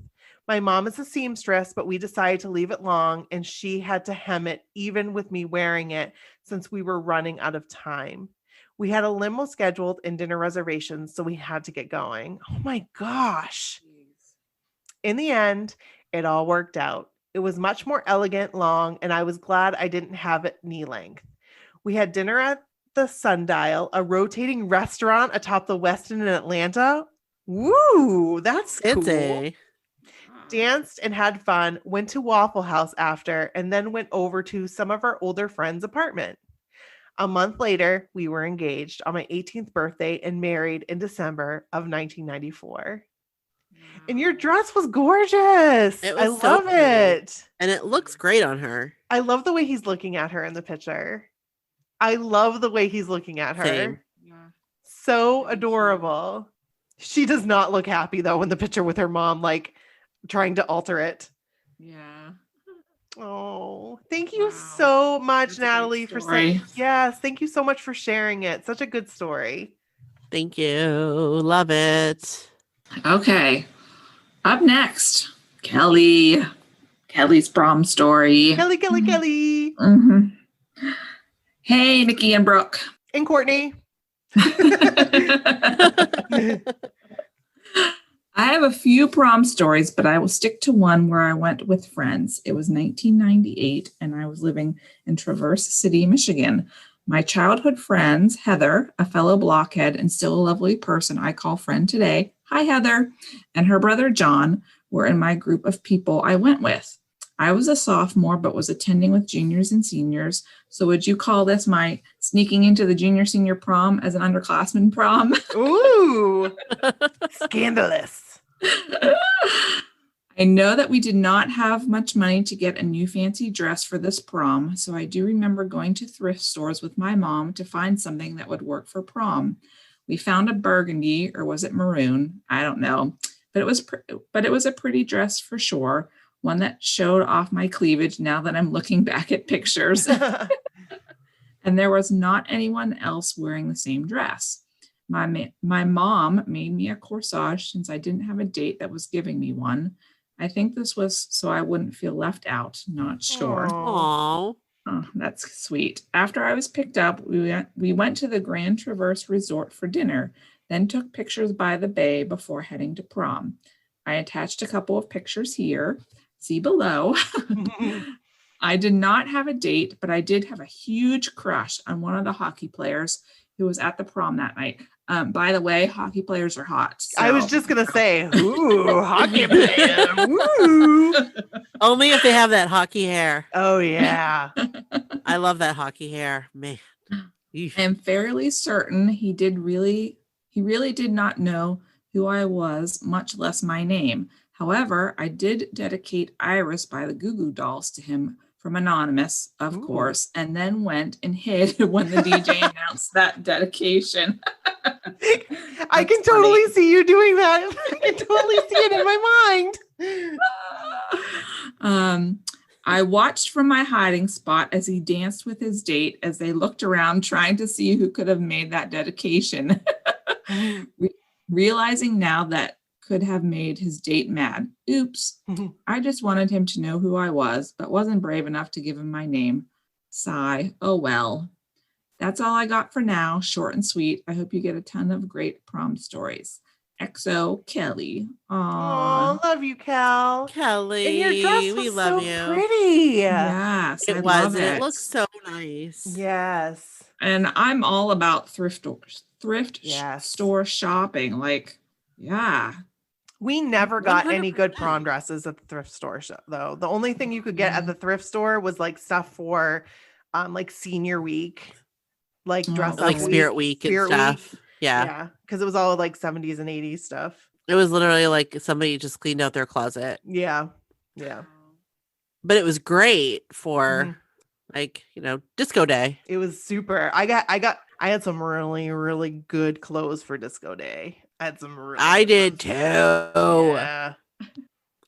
My mom is a seamstress, but we decided to leave it long and she had to hem it even with me wearing it since we were running out of time. We had a limo scheduled and dinner reservations, so we had to get going. Oh my gosh. In the end, it all worked out. It was much more elegant, long, and I was glad I didn't have it knee length. We had dinner at the Sundial, a rotating restaurant atop the Westin in Atlanta. Woo, that's cool. Danced and had fun, went to Waffle House after, and then went over to some of our older friends' apartment. A month later, we were engaged on my 18th birthday and married in December of 1994. And your dress was gorgeous. I love it. And it looks great on her. I love the way he's looking at her in the picture. I love the way he's looking at her. Same. Yeah. So adorable. She does not look happy though in the picture with her mom, like trying to alter it. Yeah. Oh, thank you so much, Natalie, for saying yes. Thank you so much for sharing it. Such a good story. Thank you. Love it. Okay. Up next, Kelley. Kelley's prom story. Kelley. Mm-hmm. Hey, Nikki and Brooke. And Courtney. I have a few prom stories, but I will stick to one where I went with friends. It was 1998, and I was living in Traverse City, Michigan. My childhood friends, Heather, a fellow blockhead and still a lovely person I call friend today, hi Heather, and her brother John were in my group of people I went with. I was a sophomore, but was attending with juniors and seniors. So would you call this my sneaking into the junior-senior prom as an underclassman prom? Ooh, scandalous. I know that we did not have much money to get a new fancy dress for this prom, so I do remember going to thrift stores with my mom to find something that would work for prom. We found a burgundy, or was it maroon? I don't know, but it was a pretty dress for sure. One that showed off my cleavage now that I'm looking back at pictures. And there was not anyone else wearing the same dress. My mom made me a corsage since I didn't have a date that was giving me one. I think this was so I wouldn't feel left out. Not sure. Aww. Oh, that's sweet. After I was picked up, we went to the Grand Traverse Resort for dinner, then took pictures by the bay before heading to prom. I attached a couple of pictures here. See below. I did not have a date, but I did have a huge crush on one of the hockey players who was at the prom that night. By the way, hockey players are hot. So. I was just going to say, ooh, hockey player. Woo. Only if they have that hockey hair. Oh, yeah. I love that hockey hair. Man. I am fairly certain he really did not know who I was, much less my name. However, I did dedicate Iris by the Goo Goo Dolls to him from Anonymous, of course, and then went and hid when the DJ announced that dedication. I can totally see you doing that. I can totally see it in my mind. I watched from my hiding spot as he danced with his date as they looked around trying to see who could have made that dedication. Realizing now that could have made his date mad. Oops. I just wanted him to know who I was, but wasn't brave enough to give him my name. Sigh. Oh, well. That's all I got for now. Short and sweet. I hope you get a ton of great prom stories. XO, Kelley. Oh, love you, Kelley. And your dress was love so you. Pretty. Yes, It was. It looks so nice. Yes. And I'm all about thrift yes. store shopping. Like, yeah. We never got 100%. any good prom dresses at the thrift store, though. The only thing you could get at the thrift store was like stuff for like senior week, like dress up like Spirit Week and stuff. Yeah. Because it was all like 70s and 80s stuff. It was literally like somebody just cleaned out their closet. Yeah. But it was great for like, disco day. It was super. I had some really, really good clothes for disco day. I did too. Yeah.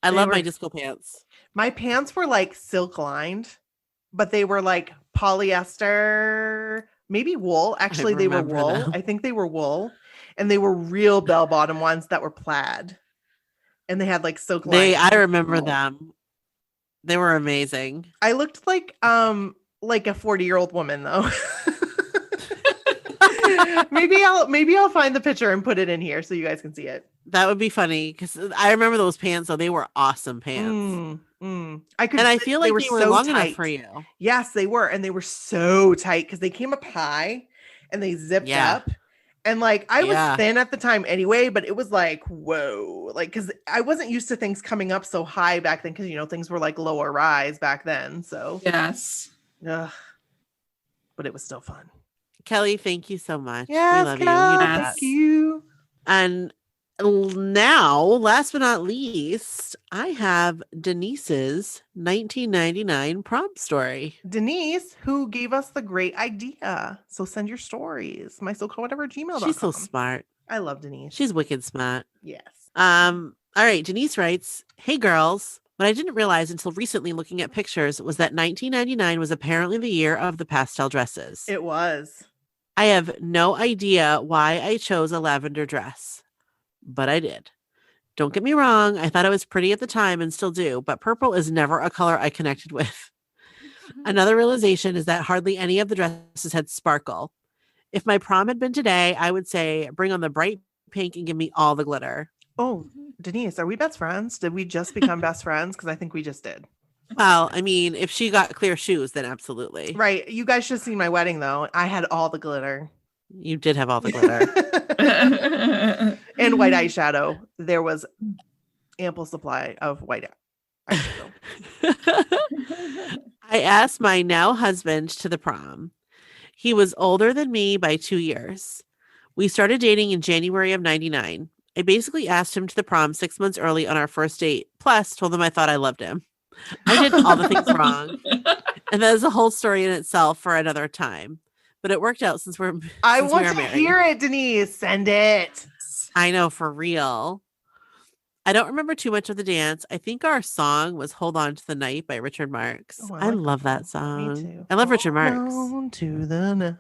I love my disco pants. My pants were like silk lined, but they were like polyester, maybe wool. Actually, they were wool. I think they were wool. And they were real bell bottom ones that were plaid. And they had like silk lines. I remember them. They were amazing. I looked like a 40-year-old woman though. maybe I'll find the picture and put it in here so you guys can see it. That would be funny because I remember those pants. So they were awesome pants. I feel like they were so long tight enough for you. Yes, they were, and they were so tight because they came up high and they zipped up. And like I was thin at the time anyway, but it was like, whoa, like because I wasn't used to things coming up so high back then because things were like lower rise back then. So yes, but it was still fun. Kelley, thank you so much. Yes, we love Kelley, you. Thank you. And now, last but not least, I have Denise's 1999 prom story. Denise, who gave us the great idea. So send your stories. mysocallwhatever@gmail.com. She's so smart. I love Denise. She's wicked smart. Yes. All right. Denise writes, "Hey girls, what I didn't realize until recently looking at pictures was that 1999 was apparently the year of the pastel dresses. It was. I have no idea why I chose a lavender dress, but I did. Don't get me wrong, I thought it was pretty at the time and still do, but purple is never a color I connected with. Another realization is that hardly any of the dresses had sparkle. If my prom had been today, I would say bring on the bright pink and give me all the glitter." Oh, Denise, are we best friends? Did we just become best friends? Because I think we just did. Well, I mean, if she got clear shoes, then absolutely. Right. You guys should see my wedding, though. I had all the glitter. You did have all the glitter. And white eyeshadow. There was ample supply of white eyeshadow. I asked my now husband to the prom. He was older than me by 2 years. We started dating in January of 99. I basically asked him to the prom 6 months early on our first date, plus told him I thought I loved him. I did all the things wrong. And that is a whole story in itself for another time. But it worked out since we're I want to hear it, Denise. Send it. I know, for real. I don't remember too much of the dance. I think our song was "Hold On to the Night" by Richard Marx. Oh, I love that song. Me too. I love Richard Marx. On to the night.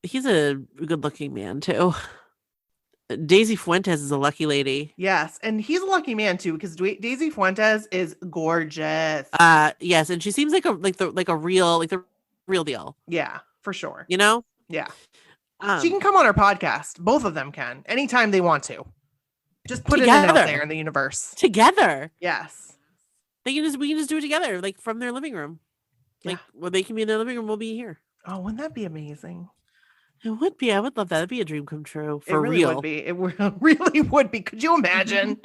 He's a good looking man too. Daisy Fuentes is a lucky lady. Yes, and he's a lucky man too because Daisy Fuentes is gorgeous. Yes, and she seems like the real deal. Yeah, for sure. Yeah. She can come on our podcast. Both of them can anytime they want to. Just put together. it out there in the universe. Together. Yes. We can just do it together, like from their living room. Like where they can be in their living room, we'll be here. Oh, wouldn't that be amazing? It would be. I would love that. It'd be a dream come true. For it really real. Would be. It really would be. Could you imagine?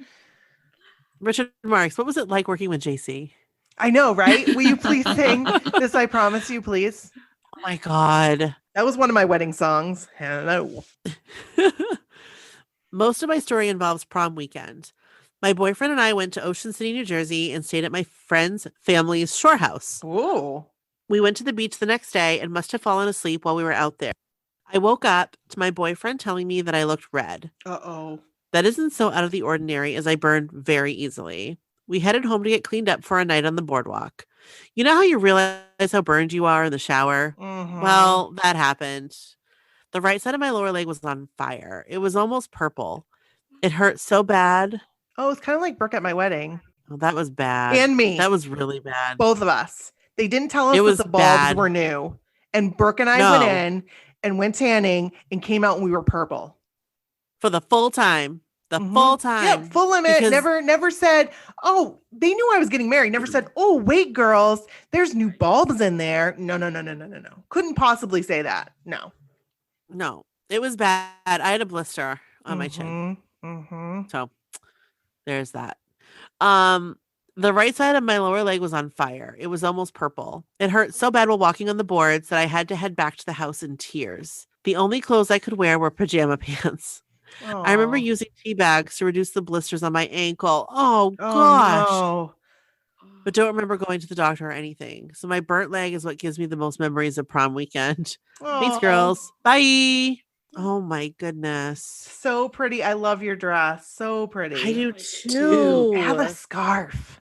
Richard Marx, what was it like working with JC? I know, right? Will you please sing this? I promise you, please. Oh my God. That was one of my wedding songs. Hello. Most of my story involves prom weekend. My boyfriend and I went to Ocean City, New Jersey and stayed at my friend's family's shore house. Ooh. We went to the beach the next day and must have fallen asleep while we were out there. I woke up to my boyfriend telling me that I looked red. Uh-oh. That isn't so out of the ordinary as I burn very easily. We headed home to get cleaned up for a night on the boardwalk. You know how you realize how burned you are in the shower? Mm-hmm. Well, that happened. The right side of my lower leg was on fire. It was almost purple. It hurt so bad. Oh, it's kind of like Brooke at my wedding. Oh, that was bad. And me. That was really bad. Both of us. They didn't tell us that the bulbs were new. And Brooke and I went in and went tanning and came out and we were purple. For the full time. Full time. Yeah, full limit. Never said, oh, they knew I was getting married. Never said, oh, wait, girls, there's new bulbs in there. No. Couldn't possibly say that. No. It was bad. I had a blister on my chin. So there's that. The right side of my lower leg was on fire. It was almost purple. It hurt so bad while walking on the boards that I had to head back to the house in tears. The only clothes I could wear were pajama pants. Aww. I remember using tea bags to reduce the blisters on my ankle. Oh gosh. No. But don't remember going to the doctor or anything. So my burnt leg is what gives me the most memories of prom weekend. Aww. Thanks, girls. Bye. Oh my goodness. So pretty. I love your dress. So pretty. I do too. Have a scarf.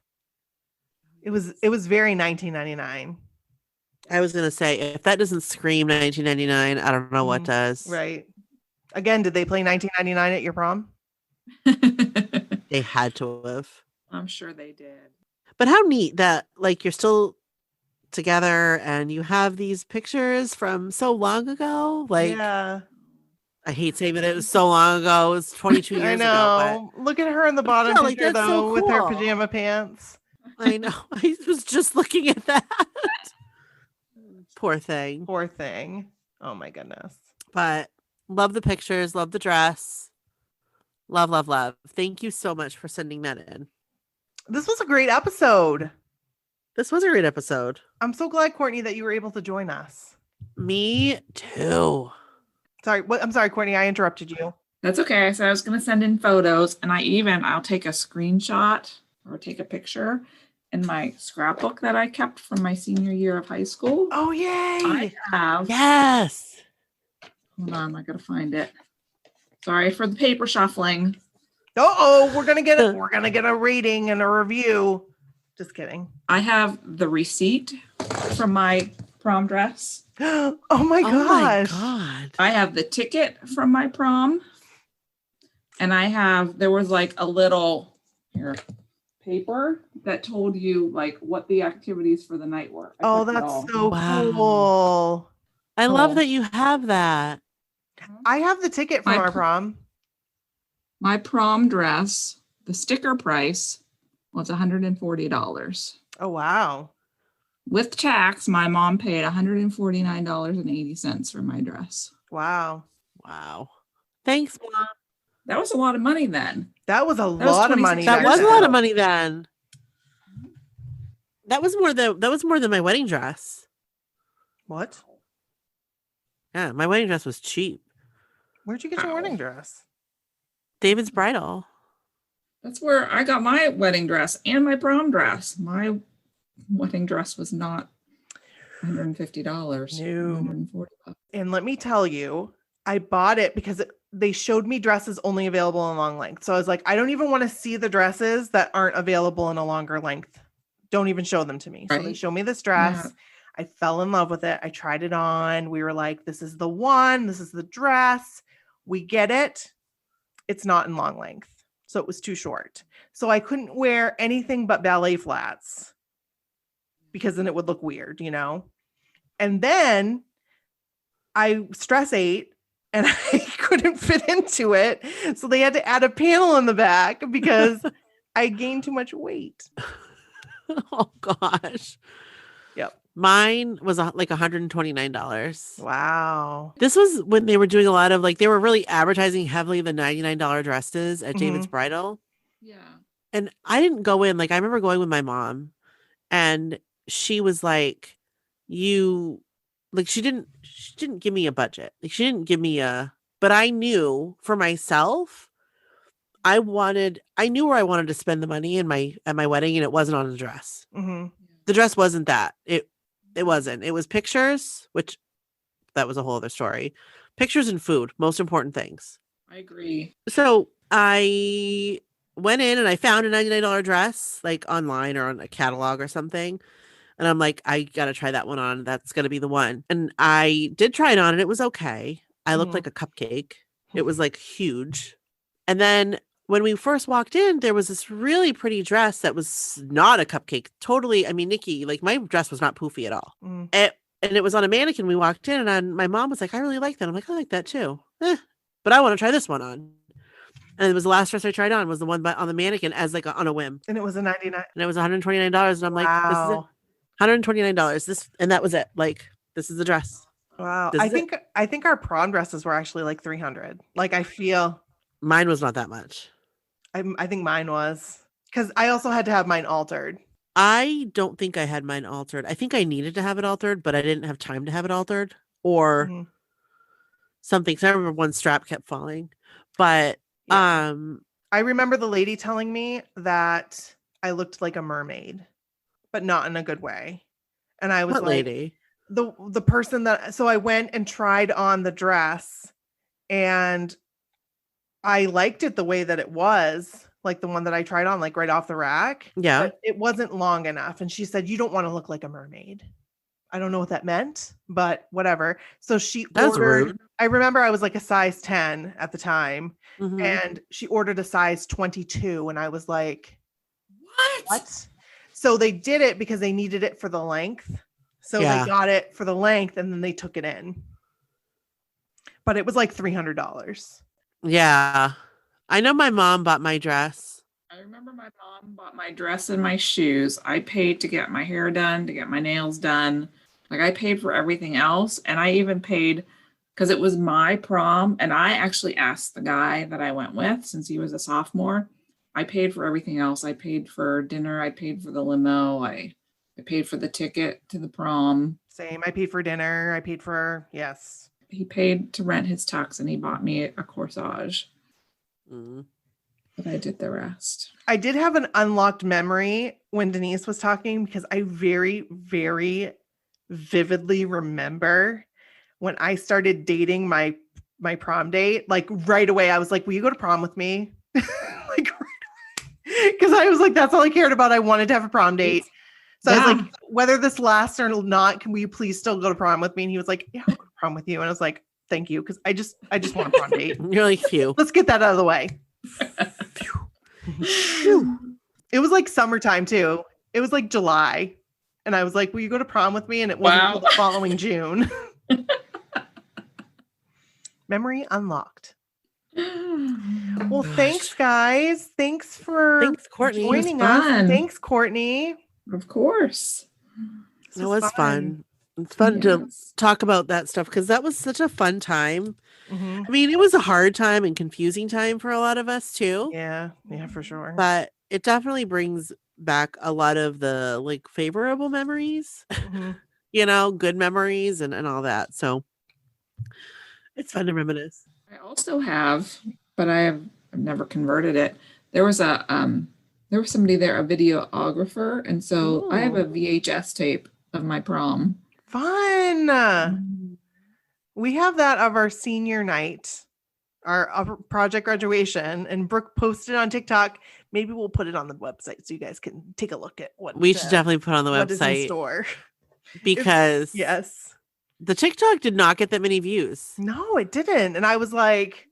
It was very 1999. I was going to say, if that doesn't scream 1999, I don't know what does. Right. Again, did they play 1999 at your prom? They had to have. I'm sure they did. But how neat that like you're still together and you have these pictures from so long ago. Like, yeah. I hate saying that it was so long ago. It was 22 years I ago. know. Look at her in the bottom like, picture, that's though, so with her cool. pajama pants. I know. I was just looking at that. Poor thing. Poor thing. Oh my goodness. But love the pictures. Love the dress. Love, love, love. Thank you so much for sending that in. This was a great episode. This was a great episode. I'm so glad, Courtney, that you were able to join us. Me too. Sorry. I'm sorry, Courtney. I interrupted you. That's okay. So I was going to send in photos, and I'll take a screenshot or take a picture in my scrapbook that I kept from my senior year of high school. Oh, yay. I have. Yes. Hold on, I got to find it. Sorry for the paper shuffling. We're gonna get a rating and a review. Just kidding. I have the receipt from my prom dress. Oh my gosh. Oh my God. I have the ticket from my prom. And there was like a little paper that told you like what the activities for the night were. Oh, that's so cool. I love that you have that. I have the ticket from our prom. My prom dress, the sticker price was $140. Oh, wow. With tax, my mom paid $149.80 for my dress. Wow. Wow. Thanks, Mom. That was a lot of money then. That was a lot of money. That was a lot of money then. That was more than my wedding dress. What? Yeah, my wedding dress was cheap. Where'd you get your wedding dress? David's Bridal. That's where I got my wedding dress and my prom dress. My wedding dress was not $150. No. $140. And let me tell you, I bought it because they showed me dresses only available in long length. So I was like, I don't even want to see the dresses that aren't available in a longer length. Don't even show them to me. Right. So they show me this dress. Yeah. I fell in love with it. I tried it on. We were like, this is the one. This is the dress. We get it. It's not in long length. So it was too short. So I couldn't wear anything but ballet flats because then it would look weird, you know? And then I stress ate and I couldn't fit into it. So they had to add a panel in the back because I gained too much weight. Oh gosh. Yep. Mine was like $129. Wow. This was when they were doing a lot of they were really advertising heavily the $99 dresses at David's Bridal. Yeah. And I didn't go in. I remember going with my mom and she was like, she didn't give me a budget. She didn't give me but I knew for myself, I knew where I wanted to spend the money at my wedding, and it wasn't on a dress. Mm-hmm. The dress wasn't that. It wasn't. It was pictures, which that was a whole other story. Pictures and food, most important things. I agree. So I went in and I found a $99 dress, online or on a catalog or something. And I'm like, I got to try that one on. That's going to be the one. And I did try it on and it was okay. I looked like a cupcake. It was huge. And then when we first walked in, there was this really pretty dress that was not a cupcake. Totally. I mean, Nikki, my dress was not poofy at all. Mm. And it was on a mannequin. We walked in and my mom was like, I really like that. I'm like, I like that too. But I want to try this one on. And it was the last dress I tried on was the one on the mannequin as on a whim. And it was $99. And it was $129. And I'm like, this is it. $129. And that was it. This is the dress. Wow. I think our prom dresses were actually $300. I feel mine was not that much. I think mine was because I also had to have mine altered. I don't think I had mine altered. I think I needed to have it altered, but I didn't have time to have it altered or something. So I remember one strap kept falling, but I remember the lady telling me that I looked like a mermaid, but not in a good way. And I was lady? The person so I went and tried on the dress and I liked it the way that it was, the one that I tried on, right off the rack. Yeah. But it wasn't long enough. And she said, you don't want to look like a mermaid. I don't know what that meant, but whatever. So she That's ordered, rude. I remember I was like a size 10 at the time, and she ordered a size 22. And I was like, what? So they did it because they needed it for the length. So they got it for the length and then they took it in. But it was like $300. Yeah. I know my mom bought my dress. I remember my mom bought my dress and my shoes. I paid to get my hair done, to get my nails done. Like I paid for everything else. And I even paid because it was my prom. And I actually asked the guy that I went with, since he was a sophomore, I paid for everything else. I paid for dinner. I paid for the limo. I paid for the ticket to the prom. Same. I paid for dinner. I paid for, yes. He paid to rent his tux and he bought me a corsage. But I did the rest. I did have an unlocked memory when Denise was talking, because I very, very vividly remember when I started dating my prom date. Like right away, I was like, will you go to prom with me? Like right away. Because I was like, that's all I cared about. I wanted to have a prom date. So I was like, whether this lasts or not, can we please still go to prom with me? And he was like, yeah, I'll go to prom with you. And I was like, thank you. Because I just want a prom date. You're like, phew. Let's get that out of the way. It was like summertime too. It was like July. And I was like, will you go to prom with me? And it wasn't until the following June. Memory unlocked. Well, thanks, guys. Thanks for Courtney. joining us. Thanks, Courtney. Of course. It was fun. It's fun to talk about that stuff, because that was such a fun time. I mean, it was a hard time and confusing time for a lot of us too. Yeah, for sure. But it definitely brings back a lot of the like favorable memories, you know, good memories and all that. So it's fun to reminisce. I also have, but I've never converted it. There was somebody there, a videographer, and so I have a VHS tape of my prom. Fun. We have that of our senior night, our project graduation, and Brooke posted on TikTok. Maybe we'll put it on the website so you guys can take a look at what we should definitely put on the what is in website store. Because yes, the TikTok did not get that many views. No, it didn't. And I was like,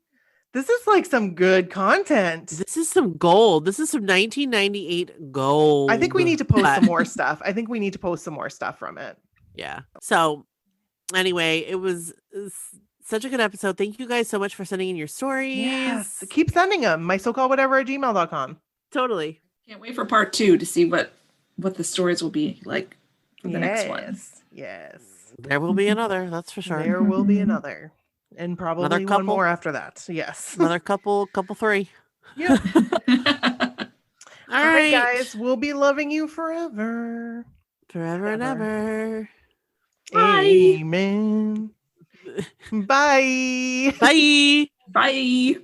this is like some good content. This is some gold. This is some 1998 gold. I think we need to post some more stuff. I think we need to post some more stuff from it. Yeah. So anyway, it was such a good episode. Thank you guys so much for sending in your stories. Yes. Keep sending them. mysocalledwhatever@gmail.com. Totally. Can't wait for part 2 to see what the stories will be like for the next one. Yes. There will be another. That's for sure. There will be another. And probably one more after that. Yes. Another couple 3. Yep. All right, guys. We'll be loving you forever. Forever and ever. Bye. Amen. Bye. Bye. Bye.